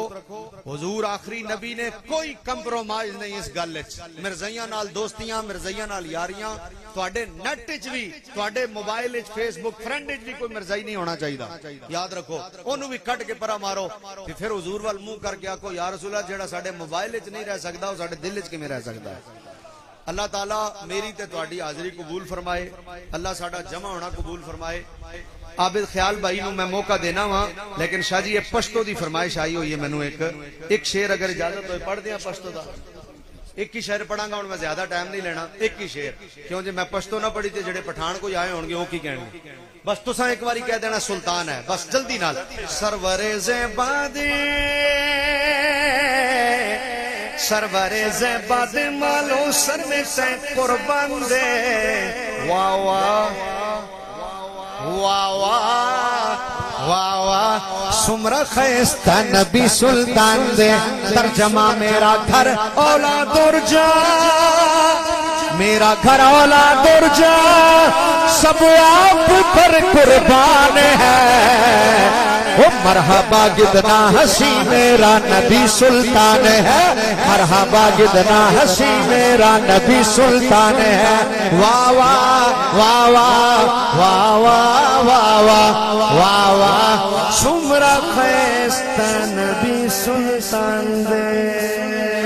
हुजूर आखिरी नबी ने कोई कंप्रोमाइज नहीं इस गल विच। मिर्जाइयां नाल दोस्तियां, मिर्जाइयां नाल यारियां, तुहाडे नेट विच भी, तुहाडे mobile which, Facebook friend which भी कोई मिर्जाई नहीं होना चाहिए। याद रखो, ओनू भी कट के परा मारो ते फिर हुजूर वाल मुंह करके आखो या रसूल अल्लाह, जेड़ा साडे मोबाइल विच नहीं रह सकदा, वो साडे दिल विच किवें रह सकदा है। अल्लाह ताला मेरी ते तुहाडी हाजिरी कबूल फरमाए, अल्लाह साडा जमा होना कबूल फरमाए। आबिद ख्याल भाई नूं मैं मौका देना वा, लेकिन शाह जी ये पश्तो दी फरमाइश आई हुई है मैनू। एक शेर अगर इजाजत होए पढ़ दियां पश्तो दा। एक ही शेर पढ़ांगा, हुण मैं ज्यादा टाइम नहीं लेना, एक ही शेर, क्यों जे मैं पश्तो ना पढ़ी ते जेड़े पठान कोई आए होणगे वो की कहणगे। बस तुसां एक बारी कह देना सुल्तान है, बस जल्दी नाल। सरवरे ज़ेबादे सरवरे ज़ेबाद मालो सर में से कुर्बान दे, वाह वाह वाह वाह वाह, सुमरा खैस्ता नबी सुल्तान दे। तर्जमा मेरा घर औलाद उर्जा, मेरा मेरा घरवाला दुर्जा सब आप पर कुर्बान है। ओ मरहबा कितना हसी मेरा नबी सुल्तान है, मरहबा कितना हसी मेरा नबी सुल्तान है। वाह वाह वाह वाह वाह वाह वाह वाह वाह वाह सुमरा खैस्ता नबी सुल्तान दे।